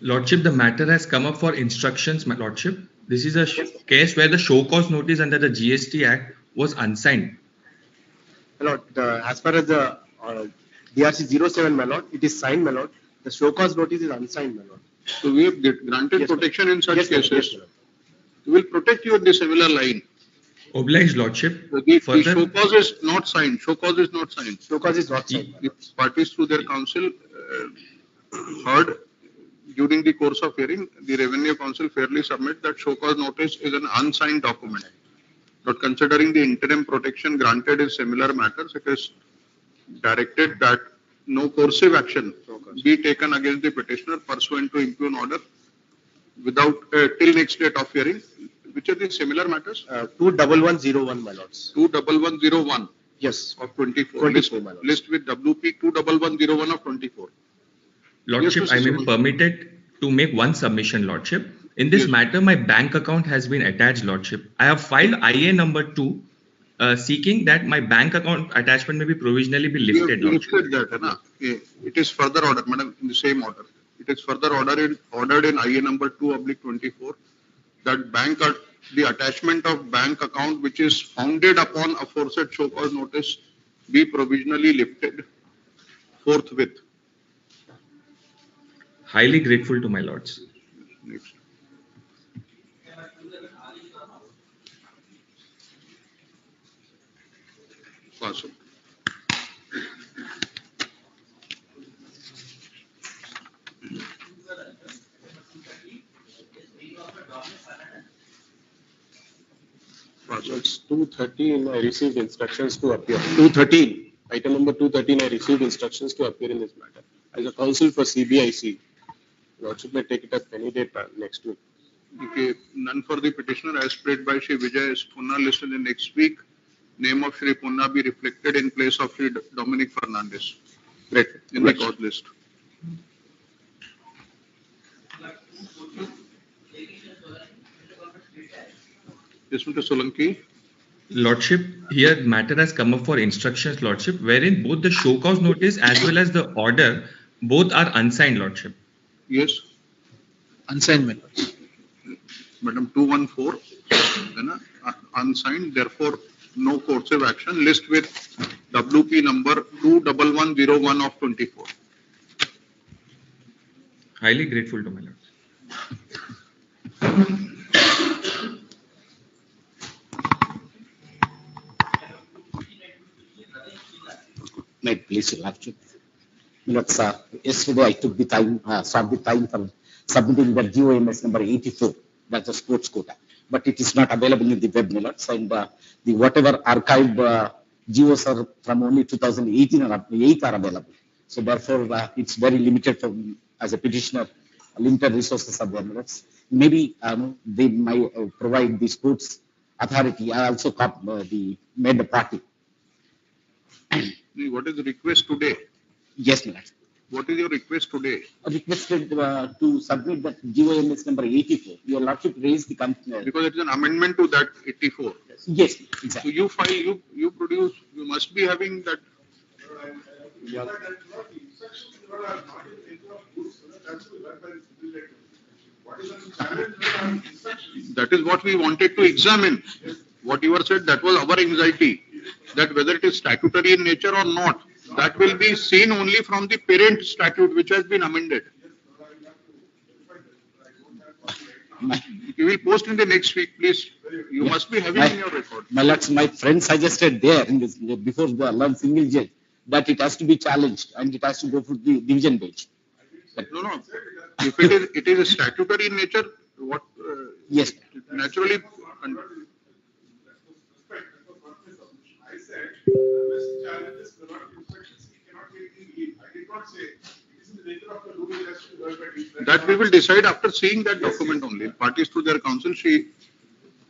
Lordship, the matter has come up for instructions, my Lordship. This is a case where the show cause notice under the GST Act was unsigned.
My lord, as far as the DRC 07, my lord, it is signed, my lord. The show cause notice is unsigned, my lord.
So we have granted protection in such
Yes,
cases.
yes,
We will protect you in the similar line.
Obliged Lordship.
The
Further,
show cause is not signed. Show cause is not signed.
Show cause is not signed.
If parties through their counsel heard during the course of hearing, the Revenue Council fairly submit that show cause notice is an unsigned document. But considering the interim protection granted in similar matters, it is directed that no coercive action be taken against the petitioner pursuant to impugn order without till next date of hearing. Which are the similar matters?
21101, my lords.
21101.
Yes.
Of 24.
24, my lords.
List with WP 21101 of 24.
Lordship,
Yes,
I may
Mr.
be permitted to make one submission, Lordship. In this matter, my bank account has been attached, Lordship. I have filed IA number 2, seeking that my bank account attachment may be provisionally be lifted,
You
Lordship.
lifted that, na? It is further ordered, madam, in the same order. It is further ordered in IA number 2/24 that the attachment of bank account which is founded upon aforesaid show cause notice be provisionally lifted forthwith.
Highly grateful to my lords.
Next. Awesome.
It's 213, I received instructions to appear. 213, item number 213, I received instructions to appear in this matter. As a counsel for CBIC, Lordship may take it up any day next week.
Okay, none for the petitioner as spread by Shri Vijay is Punna listed in next week. Name of Shri Punna be reflected in place of Shri Dominic Fernandez.
Great.
In the court list. Yes, Mr. Solanki.
Lordship, here matter has come up for instructions, Lordship, wherein both the show cause notice as well as the order, both are unsigned, Lordship.
Yes.
Unsigned, my lords.
Madam 214, unsigned, therefore no coercive action. List with WP number 21101 of 24.
Highly grateful to my lords.
May it please your lordship. Look, sir, yesterday I took the time, sought the time for submitting the GOMS number 84, that's a sports quota. But it is not available in the web, minutes, and the whatever archived GOs are from only 2018 or 8 are available. So therefore, it's very limited for as a petitioner, limited resources are there, minutes. Maybe they might provide the sports authority. I also made the party.
What is the request today?
Yes, Milord.
What is your request today?
Requested to submit that GOMS number 84. Your lordship raised the company.
Because it is an amendment to that 84.
Yes, exactly.
So you file, you produce, you must be having that.
Yeah.
That is what we wanted to examine. What you were said, that was our anxiety. That whether it is statutory in nature or not, that will be seen only from the parent statute which has been amended. You will post in the next week, please. You must be having in your record.
My friend suggested there in this, before the learned single judge that it has to be challenged and it has to go for the division bench.
No. If it is statutory in nature, what?
Yes.
Naturally.
I said, unless he challenges the lot of instructions, he cannot take the lead. I did not say it is in the nature of the rule that has to be verified.
That we will decide after seeing that document only. Parties to their counsel,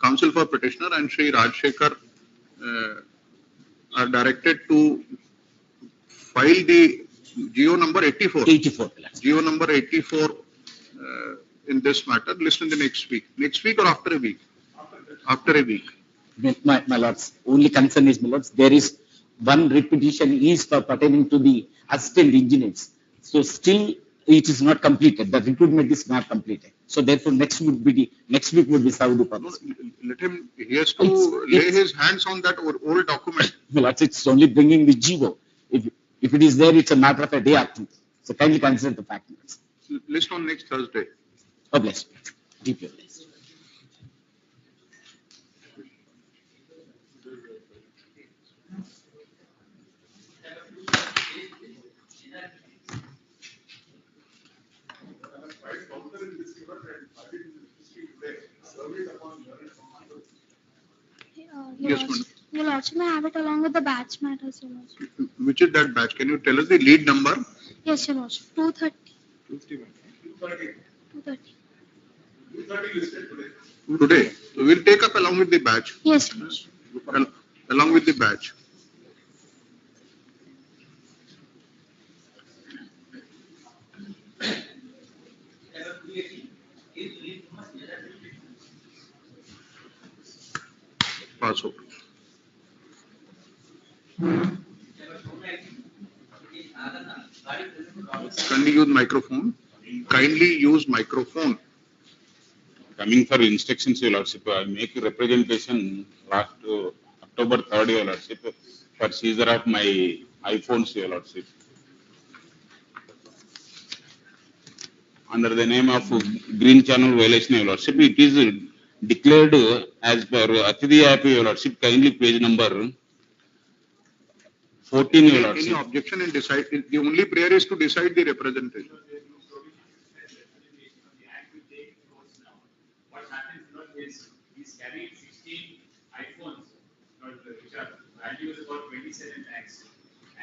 counsel for petitioner and Shri Rajshekhar are directed to file the GO number 84.
84.
GO number 84 in this matter. Listen the next week. Next week or after a week? After a week.
My lords, only concern is, my lords, there is one repetition is for pertaining to the assistant engineers. So still it is not completed. The recruitment is not completed. So therefore next week would be served upon us.
Let him, he has to lay his hands on that old document.
My lords, it's only bringing the GO. If it is there, it's a matter of a day or two. So kindly consider the fact.
List on next Thursday.
God bless you. Deeply blessed.
Yes, madam.
Your Lordship, may I have it along with the batch matters, Your Lordship?
Which is that batch? Can you tell us the lead number?
Yes, Your Lordship. 230. 230.
Today. So we'll take up along with the batch.
Yes, Your Lordship.
Along with the batch. Pass over. Kindly use microphone. Kindly use microphone.
Coming for instructions, Your Lordship, I make a representation last October 3rd, Your Lordship, for seizure of my iPhones, Your Lordship. Under the name of Green Channel violation, Your Lordship, it is declared as per Atidhi App, Your Lordship, kindly page number 14, Your Lordship.
Any objection in decide? The only prayer is to decide the representation.
What happens is he's carrying 16 iPhones, which are value is about 27 lakhs.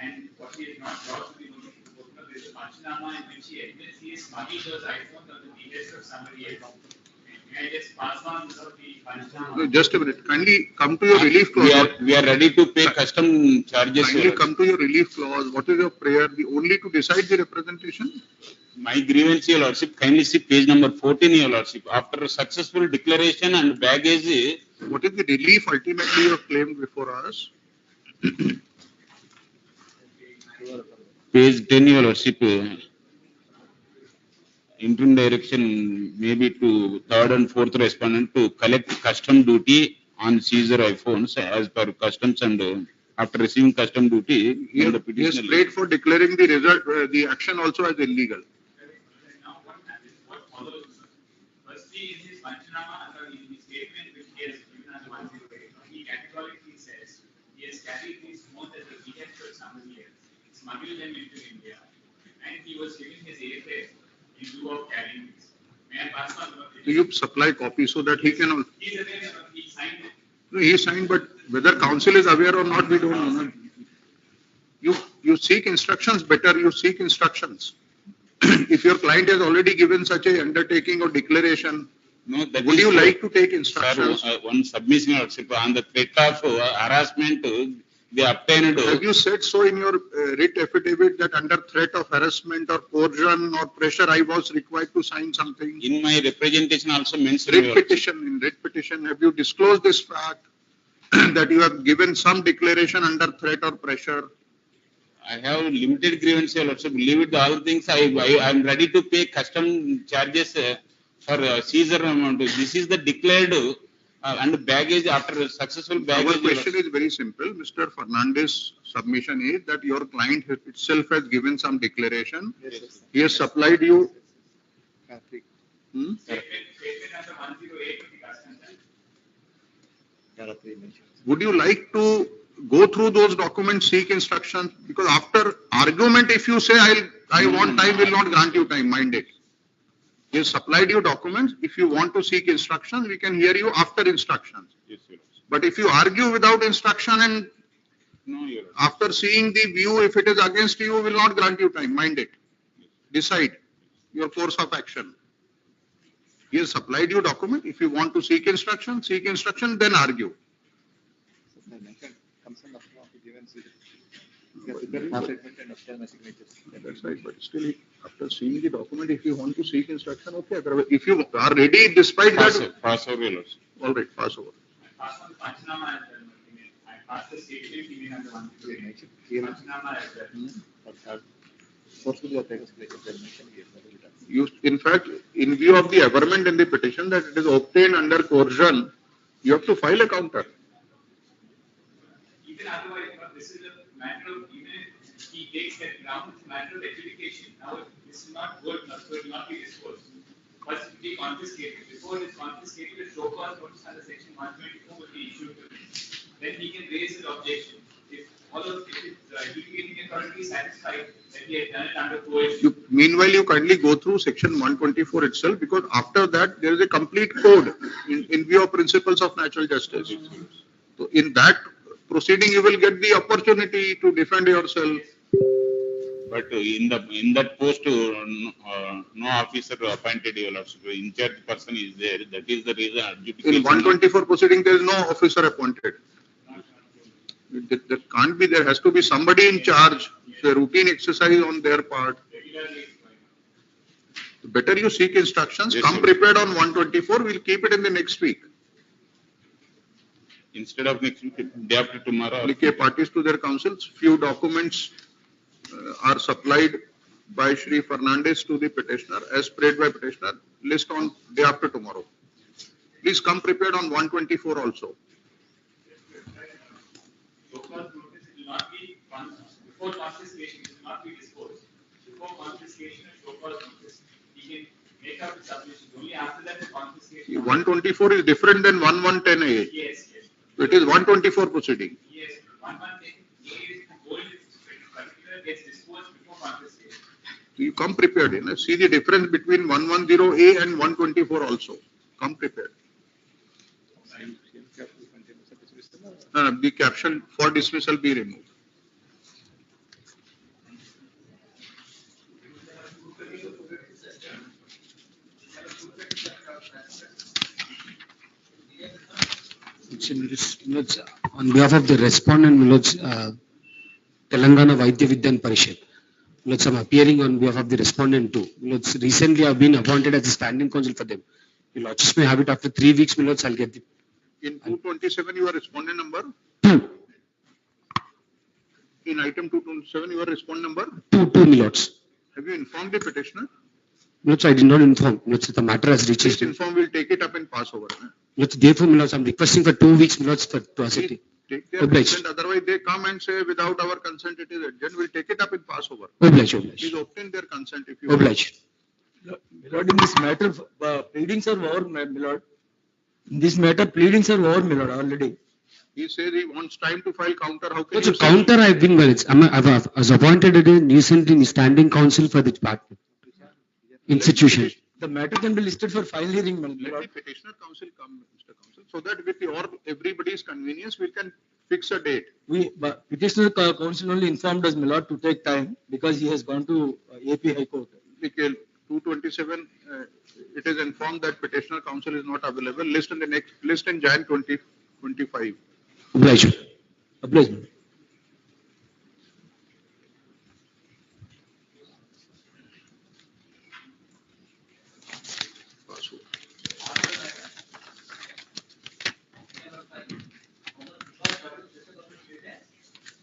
And what he has not brought to the notice of the court, there is a Panchanama in which he admits he has smuggled those iPhones on the behest of somebody else. May I just pass on without the Panchanama?
No, just a minute. Kindly come to your relief clause.
We are ready to pay custom charges.
Kindly come to your relief clause. What is your prayer? The only to decide the representation?
My grievance, Your Lordship, kindly see page number 14, Your Lordship. After successful declaration and baggage.
What is the relief ultimately you have claimed before us?
Page 10, Your Lordship. Interim direction maybe to third and fourth respondent to collect custom duty on seizure iPhones as per customs, and after receiving custom duty,
He
the
has
petitioner.
prayed for declaring the result, the action also as illegal.
Now what happens? What follows? Firstly, in his Panchanama, in his statement which he has given as 108, he categorically says he has carried these phones as a behest of somebody else, smuggled them into India, and he was giving his airfare in lieu of carrying these. May I pass on?
So you supply copy so that he can.
He's aware, he signed it.
No, he signed, but whether council is aware or not, we don't know. You seek instructions, better you seek instructions. If your client has already given such a undertaking or declaration,
No, that
would
is
you
so-
like to take instructions?
Sir, one submission, Your Lordship, on the threat of harassment, they obtained.
Have you said so in your writ affidavit that under threat of harassment or coercion or pressure, I was required to sign something?
In my representation also mentioned. Your
In
Lordship.
writ petition, have you disclosed this fact that you have given some declaration under threat or pressure?
I have limited grievance, Your Lordship. Leave it all things. I am ready to pay custom charges for seizure amount. This is the declared and baggage after successful baggage.
Our
Your
question is very simple. Mr. Fernandez' submission is that your client itself has given some declaration. He has supplied you. Hmm?
Statement under 108 of the Customs Act.
Would you like to go through those documents, seek instructions? Because after argument, if you say I want time, will not grant you time, mind it. He has supplied you documents. If you want to seek instructions, we can hear you after instructions.
Yes, Your Lordship.
But if you argue without instruction and
No, Your Lordship.
after seeing the view, if it is against you, will not grant you time, mind it. Decide your course of action. He has supplied you document. If you want to seek instruction, then argue. That's right, but still, after seeing the document, if you want to seek instruction, okay. Otherwise, if you are ready, despite that,
Pass over, Your Lordship.
all right, pass over.
I pass on the Panchanama as well. I pass the statement given under 108. Panchanama as well.
You, in fact, in view of the averment in the petition that it is obtained under coercion, you have to file a counter.
Even otherwise, this is a matter of, even if he takes that ground, it's a matter of adjudication. Now, this is not good, so it will not be disposed. First, it will be confiscated. Before it is confiscated, a show cause notice under section 124 will be issued to him. Then he can raise his objection. If all of if adjudicating authority is satisfied that he has done it under coercion.
Meanwhile, you kindly go through section 124 itself, because after that, there is a complete code in view of principles of natural justice. So in that proceeding, you will get the opportunity to defend yourself.
But in that post, no officer appointed, your lordship. In charge person is there. That is the reason.
In 124 proceeding, there is no officer appointed. There can't be. There has to be somebody in charge. It's a routine exercise on their part. Better you seek instructions.
Yes,
Come
sir.
prepared on 124. We'll keep it in the next week.
Instead of next week, day after tomorrow.
Applicate parties to their counsels. Few documents are supplied by Shri Fernandez to the petitioner as prayed by petitioner. List on day after tomorrow. Please come prepared on 124 also.
Show-cause notice will not be before confiscation, it will not be disposed. Before confiscation, show-cause notice, he can make up the submission. Only after that, the confiscation.
124 is different than 1110A.
Yes, yes.
So it is 124 proceeding.
Yes, 1110A is the goal is particular gets disposed before confiscation.
You come prepared. See the difference between 110A and 124 also. Come prepared. The caption for dismissal be removed.
On behalf of the respondent, Telangana Vaidya Vidyan Parishad, I'm appearing on behalf of the respondent too. Recently, I've been appointed as a standing counsel for them. Your Lordships may have it after 3 weeks, I'll get the.
In 227, your respondent number?
2.
In item 227, your respondent number?
2, Milords.
Have you informed the petitioner?
I did not inform. The matter has reached.
Please inform, we'll take it up in Passover.
Therefore, I'm requesting for 2 weeks, to accept it.
Take their consent, otherwise they come and say without our consent it is adjourned. We'll take it up in Passover.
Oblige.
Please obtain their consent if you
Oblige.
Milord, in this matter, pleadings are over, Milord. In this matter, pleadings are over, Milord, already.
He says he wants time to file counter. How can
So
you say?
counter I've been well. I was appointed recently in standing counsel for the department. Institution.
The matter can be listed for file hearing,
Let
Milord.
the petitioner counsel come, Mr. Counsel, so that with everybody's convenience, we can fix a date.
Petitioner counsel only informed us, Milord, to take time because he has gone to AP High Court.
227, it is informed that petitioner counsel is not available. List in the next list in Jan 2025.
Oblige. Oblige.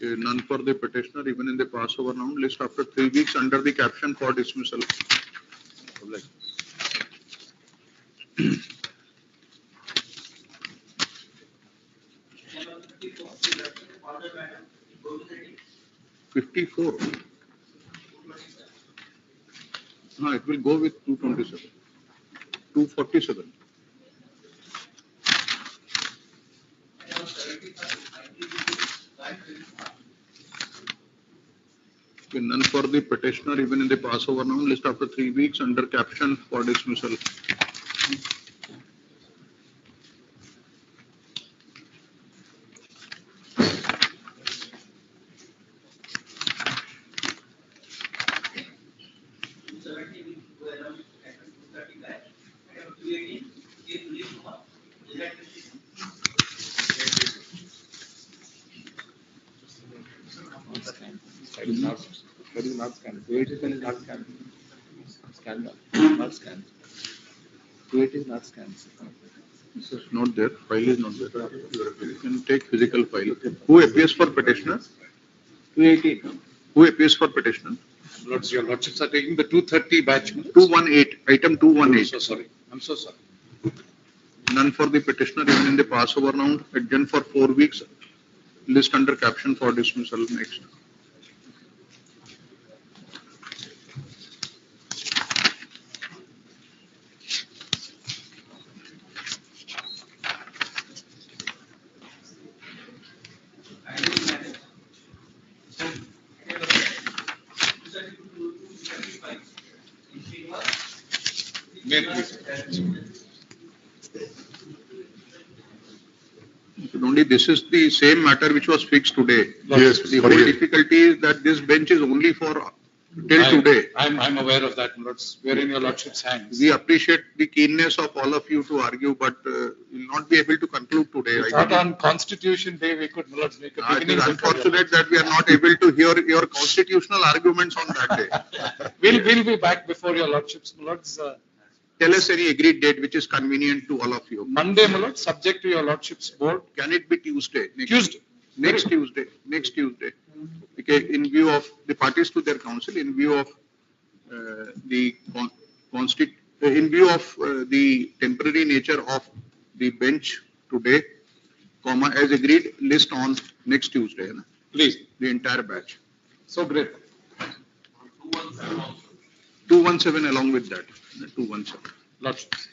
None for the petitioner, even in the Passover round. List after 3 weeks under the caption for dismissal. Oblige. 54. No, it will go with 227. 247. None for the petitioner, even in the Passover round. List after 3 weeks under caption for dismissal.
That is not scanned. 287 is not scanned. Scanned, not scanned. 280 is not scanned.
This is not there. File is not there. You can take physical file. Who appears for petitioner?
218.
Who appears for petitioner?
Lords, your lordships are taking the 230 batch.
218. Item 218.
I'm so sorry. I'm so sorry.
None for the petitioner, even in the Passover round. Adjourned for 4 weeks. List under caption for dismissal next. only this is the same matter which was fixed today.
Yes,
The
sorry.
whole difficulty is that this bench is only for till today.
I'm aware of that, my lords. We're in your lordship's hands.
We appreciate the keenness of all of you to argue, but will not be able to conclude today.
We
I
thought
believe.
on Constitution Day, we could, my lords, make a
It
beginning.
is unfortunate that we are not able to hear your constitutional arguments on that day.
We'll be back before your lordships, my lords.
Tell us any agreed date which is convenient to all of you.
Monday, my lords, subject to your lordship's board.
Can it be Tuesday?
Tuesday.
Next Tuesday. Okay, in view of the parties to their counsel, in view of in view of the temporary nature of the bench today, comma, as agreed, list on next Tuesday. Na?
Please.
The entire batch.
So great.
217 along with that. 217.
Lordships.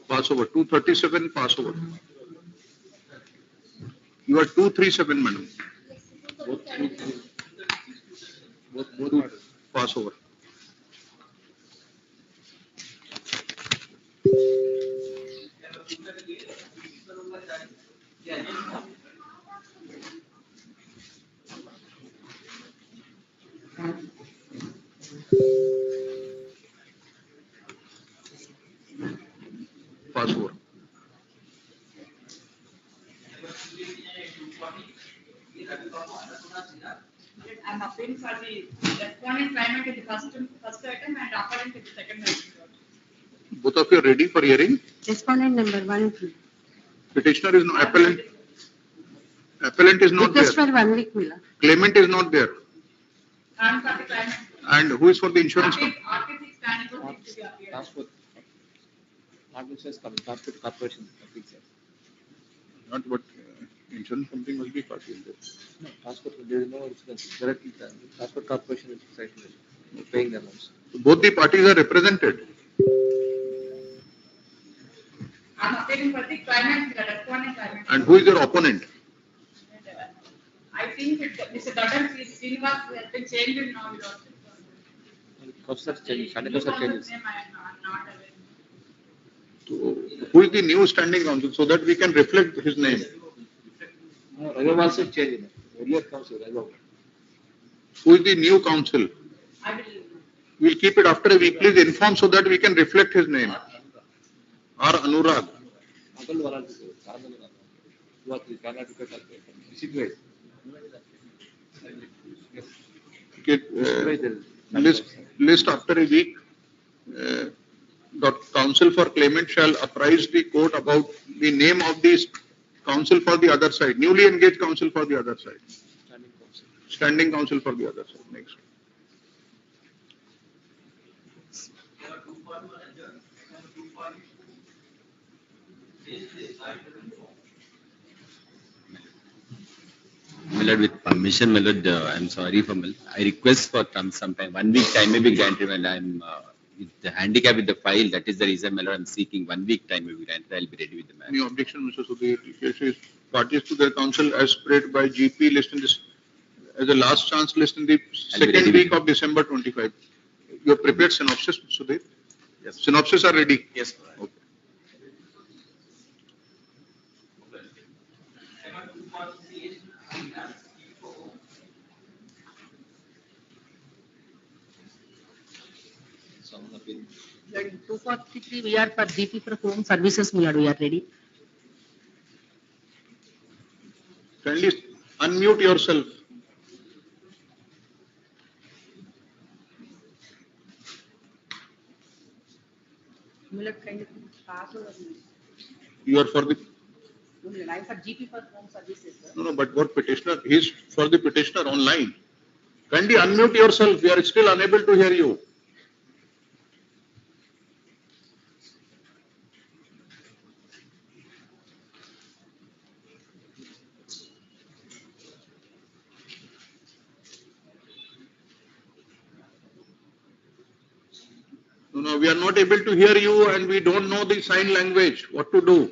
Passover. 237 Passover. You are 237, madam. Both Passover. Passover.
I'm appealing for the respondent claimant in the first item and opponent in the second item.
Both of you are ready for hearing?
Respondent number 1.
Petitioner is no appellant. Appellant is not
Request
there.
for 1 week, Mila.
Claimant is not there.
I'm for the claimant.
And who is for the insurance company?
RTC standing for needs to be appeared.
Transport. Transport coming, transport corporation.
Not what insurance company must be party in this.
No, transport, there is no insurance. Directly, transport corporation is deciding, paying the amounts.
Both the parties are represented.
I'm appealing for the claimant, the respondent claimant.
And who is your opponent?
I think Mr. Dadan Srinivas has been changed in now.
Costs changes, and costs changes.
I'm not aware.
So, who is the new standing counsel so that we can reflect his name?
No, Raghav also changed. Earlier council, Raghav.
Who is the new counsel?
I will.
We'll keep it after a week. Please inform so that we can reflect his name. Or Anurag. Okay, list after a week. The counsel for claimant shall apprise the court about the name of the counsel for the other side, newly engaged counsel for the other side. Standing counsel for the other side. Next.
My lord, with permission, my lord, I'm sorry for I request for some time, 1 week time may be granted. Well, I'm with the handicap with the file. That is the reason, my lord, I'm seeking 1 week time may be granted. I'll be ready with the matter.
Any objection, Mr. Sudhir? Is parties to their counsel as spread by GP list in this as a last chance list in the second week of December 25. You have prepared synopsis, Mr. Sudhir? Yes. Synopsis are ready?
Yes.
Okay.
In 243, we are for GP for home services, we are ready.
Kindly unmute yourself. You are for the
I'm for GP for home services.
no, but what petitioner? He is for the petitioner online. Kindly unmute yourself. We are still unable to hear you. Now we are not able to hear you and we don't know the sign language. What to do?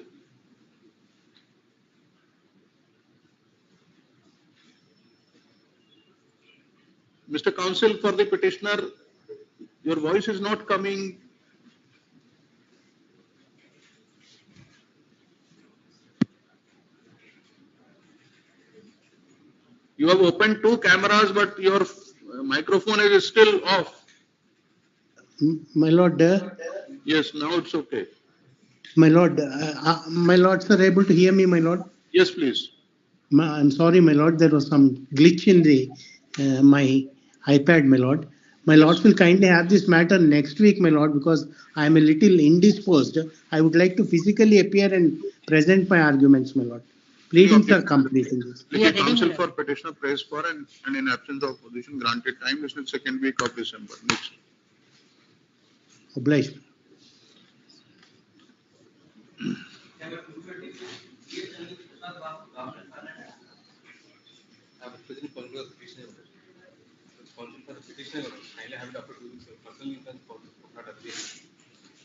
Mr. Counsel for the petitioner, your voice is not coming. You have opened two cameras, but your microphone is still off.
My lord,
Yes, now it's okay.
my lord, my lords are able to hear me, my lord.
Yes, please.
I'm sorry, my lord, there was some glitch in the my iPad, my lord. My lords will kindly have this matter next week, my lord, because I am a little indisposed. I would like to physically appear and present my arguments, my lord. Pleadings are complete in this.
Liquid counsel for petitioner prays for and in absence of opposition granted time is the second week of December. Next.
Obliged.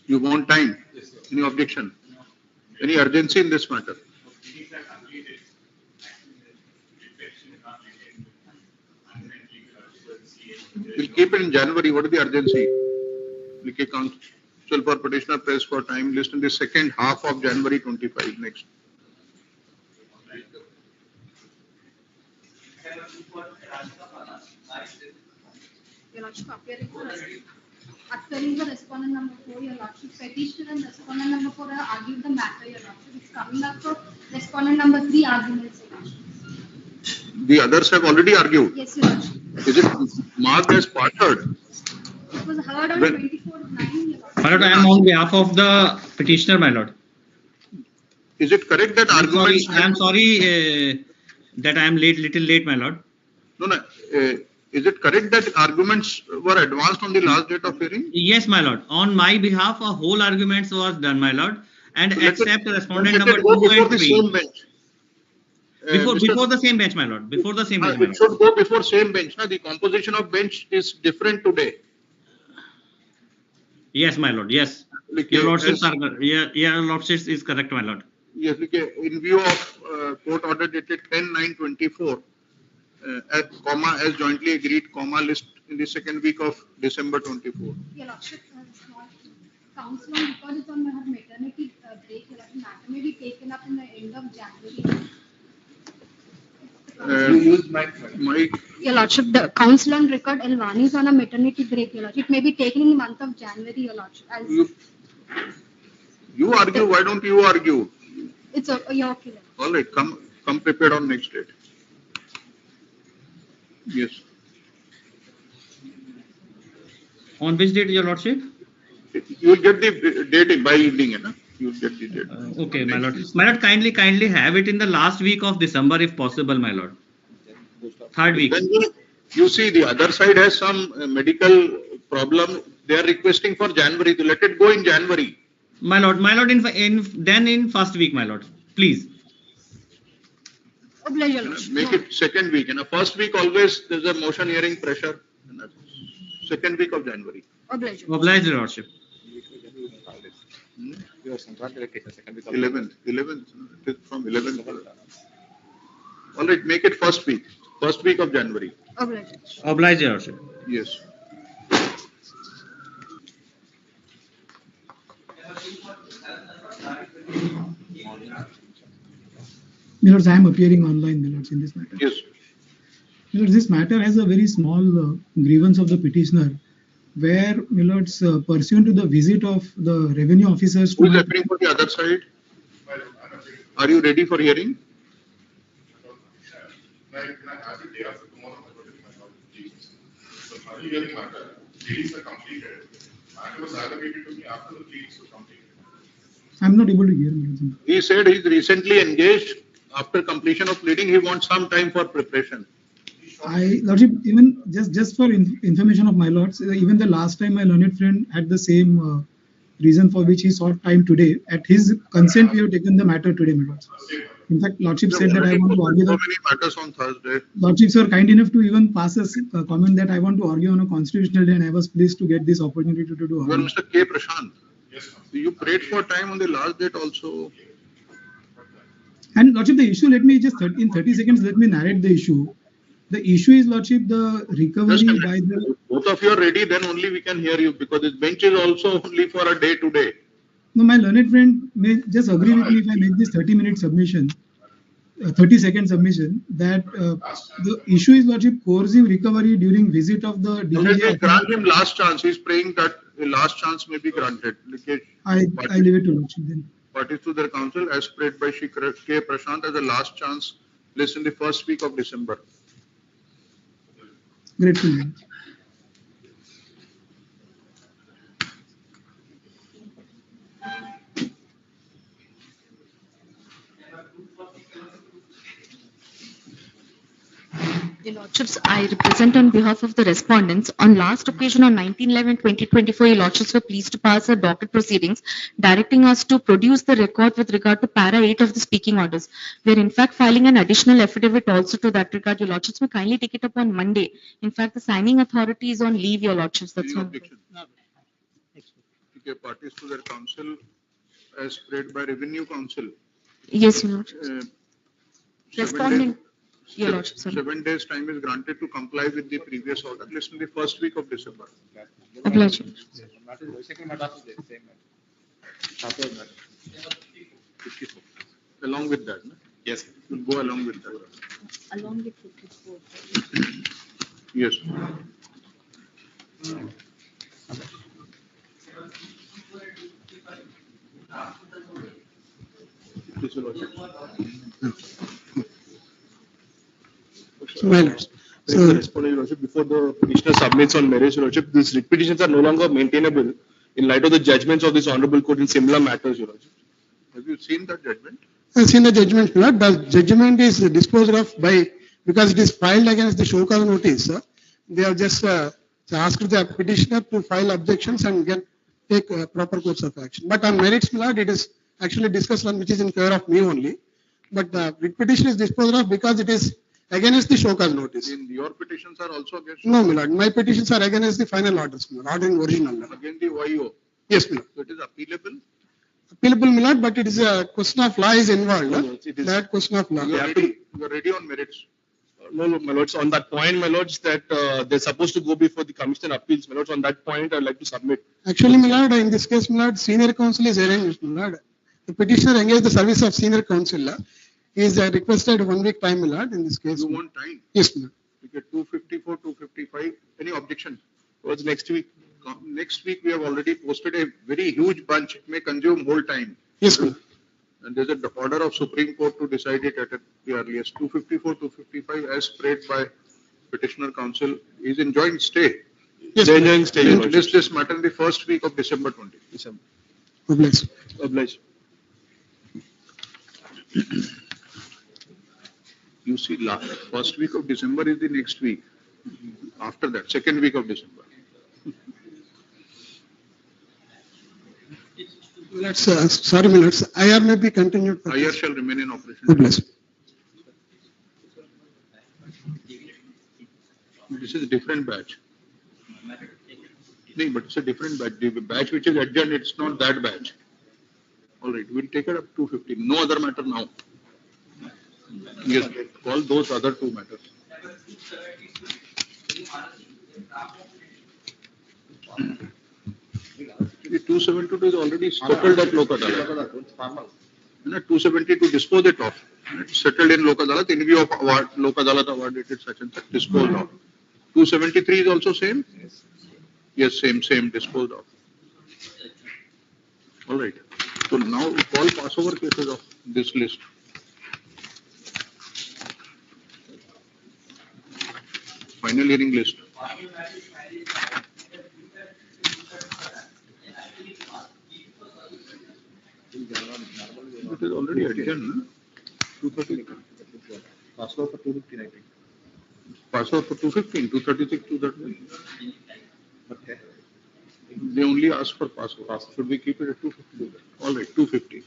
You want time?
Yes, sir.
Any objection? Any urgency in this matter? We'll keep it in January. What is the urgency? Liquid counsel for petitioner prays for time list in the second half of January 25. Next.
Your Lordship, appearing for respondent number 4, Your Lordship, petitioner and respondent number 4 have argued the matter, Your Lordship. It's coming up for respondent number 3 arguments, Your Lordship.
The others have already argued.
Yes, Your Lordship.
Is it marked as part heard?
It was heard on
When-
24/9, Your Lordship.
My lord, I am on behalf of the petitioner, my lord.
Is it correct that arguments?
I am sorry that I am little late, my lord.
No, no. Is it correct that arguments were advanced on the last date of hearing?
Yes, my lord. On my behalf, a whole arguments was done, my lord, and
So let
except
it-
respondent
let
number
it go
2
before
and
the
3.
same bench.
Before the same bench, my lord. Before the same bench, my
It
lord.
should go before same bench. Na? The composition of bench is different today.
Yes, my lord. Yes.
Like,
Your lordship,
as-
your lordship is correct, my lord.
Yes, in view of court order dated 10/9/24, at comma as jointly agreed, comma list in the second week of December 24.
Your Lordship, small counsel on record is on her maternity break. Your Lordship, matter may be taken up in the end of January.
You use mic.
Your Lordship, the counsel on record, Elvani is on a maternity break, Your Lordship. It may be taken in the month of January, Your Lordship. As
You argue, why don't you argue?
it's you're okay.
All right, come prepared on next date. Yes.
On which date, your lordship?
You will get the date by evening, you know. You will get the date.
Okay, my lord. My lord, kindly have it in the last week of December, if possible, my lord. Third week.
Then you see the other side has some medical problem. They are requesting for January. To let it go in January.
My lord, in first week, my lord. Please.
Oblige, Your Lordship.
Make it second week. In the first week, always there's a motion hearing pressure. Second week of January.
Oblige.
Oblige, your lordship.
11th. It is from 11th. All right, make it first week of January.
Oblige.
Oblige, your lordship.
Yes.
Milords, I am appearing online, Milords, in this matter.
Yes.
Milords, this matter has a very small grievance of the petitioner, where, Milords, pursuant to the visit of the revenue officers
Who
to
is appearing for the other side? Are you ready for hearing?
I'm not able to hear, Milords.
He said he's recently engaged. After completion of pleading, he wants some time for preparation.
Lordship, even just for information of my lords, even the last time my learned friend had the same reason for which he sought time today. At his consent, we have taken the matter today, my lords. In fact, Lordship said that I want to argue
So
that.
many matters on Thursday.
Lordships were kind enough to even pass a comment that I want to argue on a constitutional day, and I was pleased to get this opportunity to do.
Well, Mr. K. Prashant, you prayed for time on the last date also.
And Lordship, the issue, let me just, in 30 seconds, let me narrate the issue. The issue is, Lordship, the recovery by the...
Both of you are ready, then only we can hear you, because this bench is also only for a day today.
No, my learned friend may just agree with me if I make this 30-minute submission, 30-second submission, that the issue is, Lordship, coercive recovery during visit of the
Let me
DGA.
grant him last chance. He is praying that the last chance may be granted.
I leave it to Lordship then.
Parties to their counsel as prayed by Shri K. Prashant as a last chance list in the first week of December.
Grateful. Lord.
Your Lordships, I represent on behalf of the respondents. On last occasion on 19/11/2024, Your Lordships were pleased to pass a docket proceedings directing us to produce the record with regard to para 8 of the speaking orders. We are in fact filing an additional affidavit also to that regard. Your Lordships may kindly take it up on Monday. In fact, the signing authority is on leave, Your Lordships. That's
Any
all.
objection? Okay, parties to their counsel as prayed by Revenue Council.
Yes, Your Lordships.
7
Responding.
days-
Your Lordship, sorry.
7 days time is granted to comply with the previous order list in the first week of December.
Obliged.
Along with that, no?
Yes.
We'll go along with that.
Along with 54.
Yes. Please, Your Lordship.
Well, so, responding, Your Lordship, before the petitioner submits on marriage, Your Lordship, these writ petitions are no longer maintainable in light of the judgments of this honorable court in similar matters, Your Lordship.
Have you seen that judgment?
I've seen the judgment, my lord. The judgment is disposed of by, because it is filed against the show cause notice. They have just asked the petitioner to file objections and take proper course of action. But on merits, my lord, it is actually discussed on which is in favor of me only. But the writ petition is disposed of because it is against the show cause notice.
In your petitions are also against?
No, my lord. My petitions are against the final orders, my lord, order in original.
Against the YO?
Yes, my lord.
So it is appealable?
Appealable, my lord, but it is a question of law is involved.
No, it is-
That question of law.
You are ready on merits?
No, my lords, on that point, my lords, that they're supposed to go before the Commission Appeals. My lords, on that point, I'd like to submit.
Actually, my lord, in this case, my lord, senior counsel is arranged, my lord. The petitioner engaged the service of senior counsel. He is requested 1 week time, my lord, in this case.
You want time?
Yes, my lord.
You get 254, 255. Any objection?
Towards next week.
Next week, we have already posted a very huge bunch. It may consume whole time.
Yes, my lord.
And there's an order of Supreme Court to decide it at the earliest. 254, 255 as prayed by petitioner counsel is in joint stay.
Yes,
They're enjoying stay, Your Lordship.
This matter in the first week of December 20.
December.
Obliged.
Obliged.
You see, first week of December is the next week. After that, second week of December.
Sorry, my lord. IR may be continued.
IR shall remain in operation.
Obliged.
This is a different batch. No, but it's a different batch. The batch which is adjourned, it's not that batch. All right, we'll take it up to 250. No other matter now. Yes, call those other two matters. The 272 is already settled at Lok Adalat. 272 dispose it off. It's settled in Lok Adalat in view of award, Lok Adalat awarded it such and such, disposed of. 273 is also same? Yes, same, disposed of. All right. So now we call passover cases of this list. Final hearing list. It is already adjourned, no? 230.
Password for 215, I think.
Password for 215, 236, 230.
Okay.
They only ask for passovers. Should we keep it at 250? All right, 250.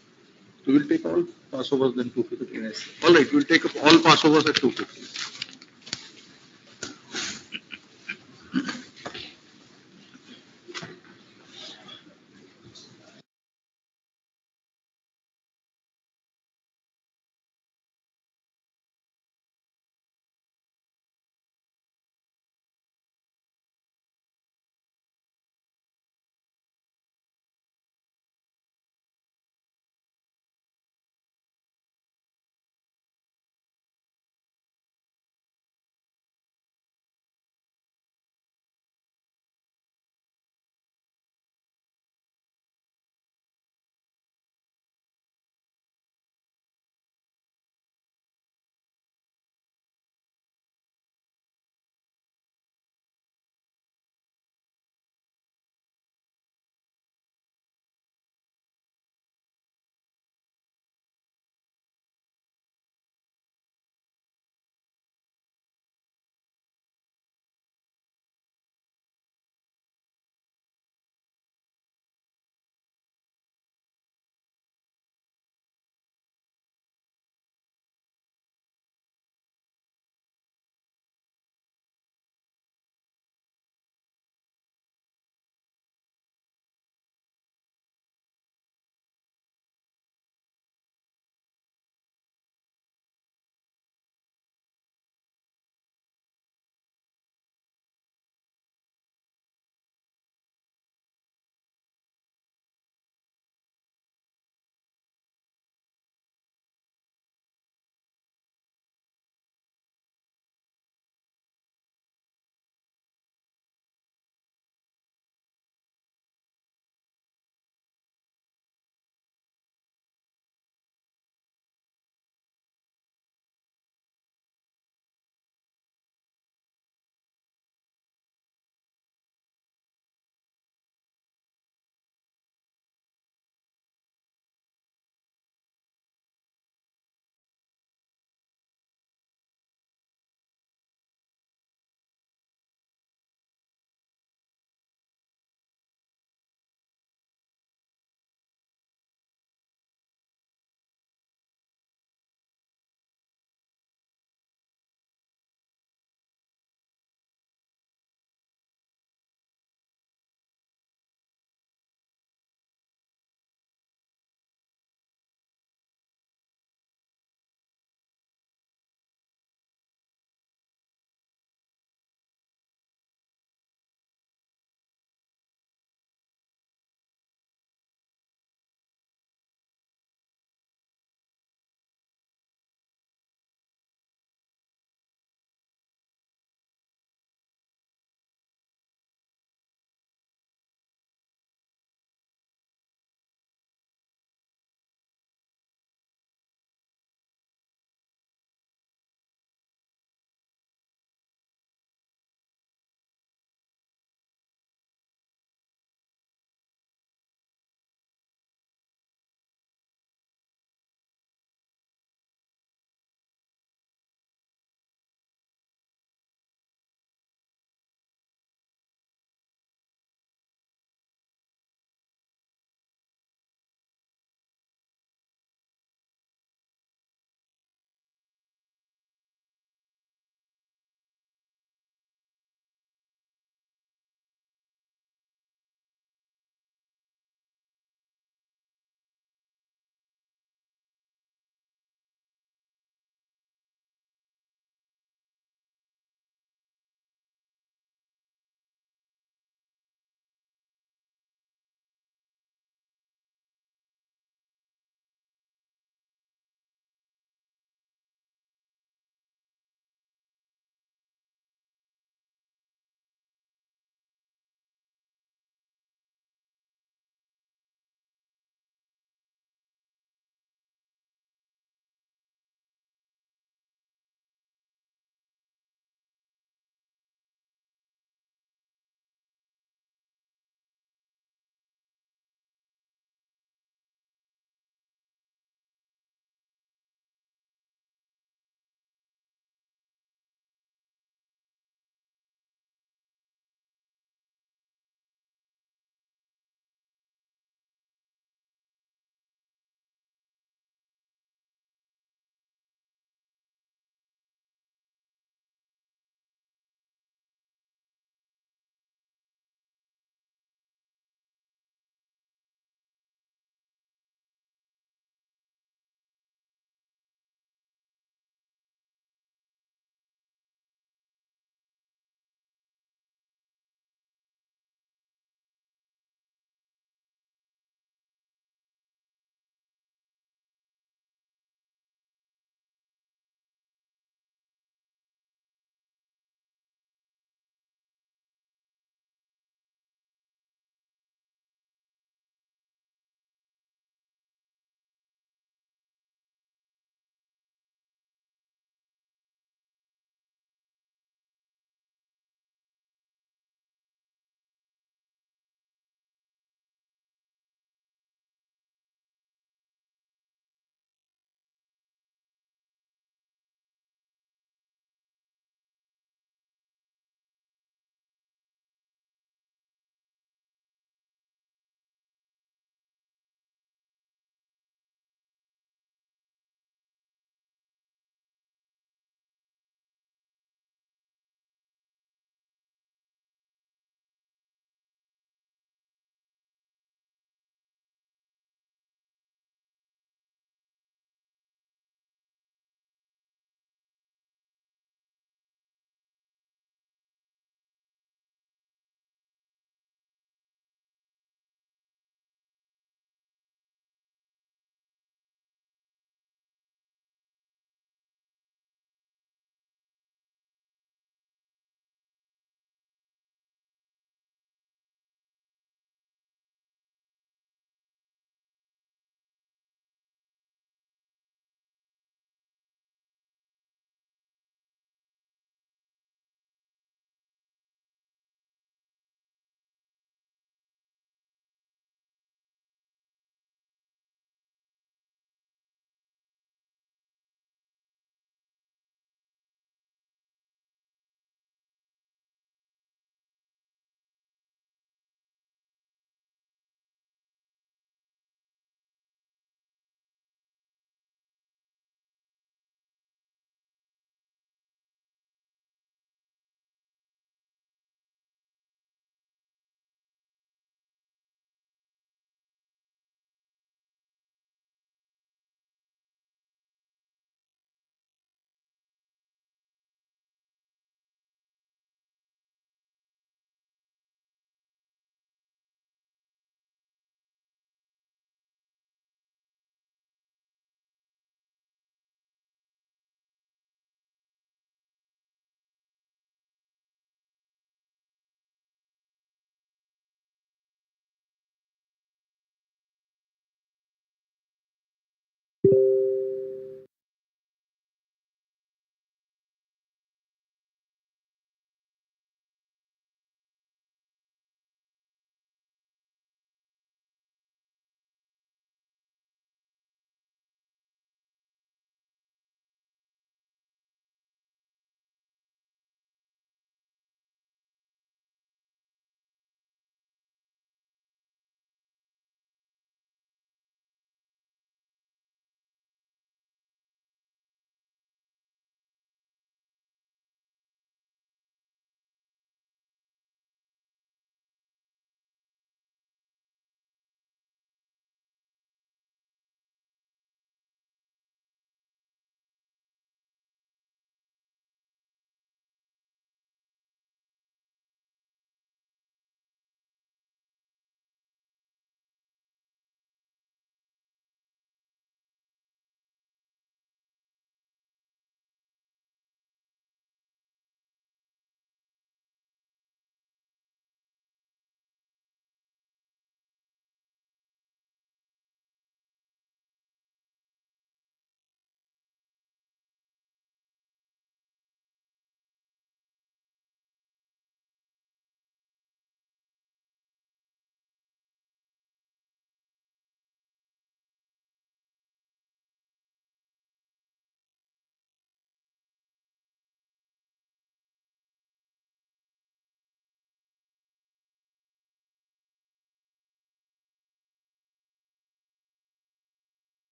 So we'll take all passovers then 250. All right, we'll take up all passovers at 250.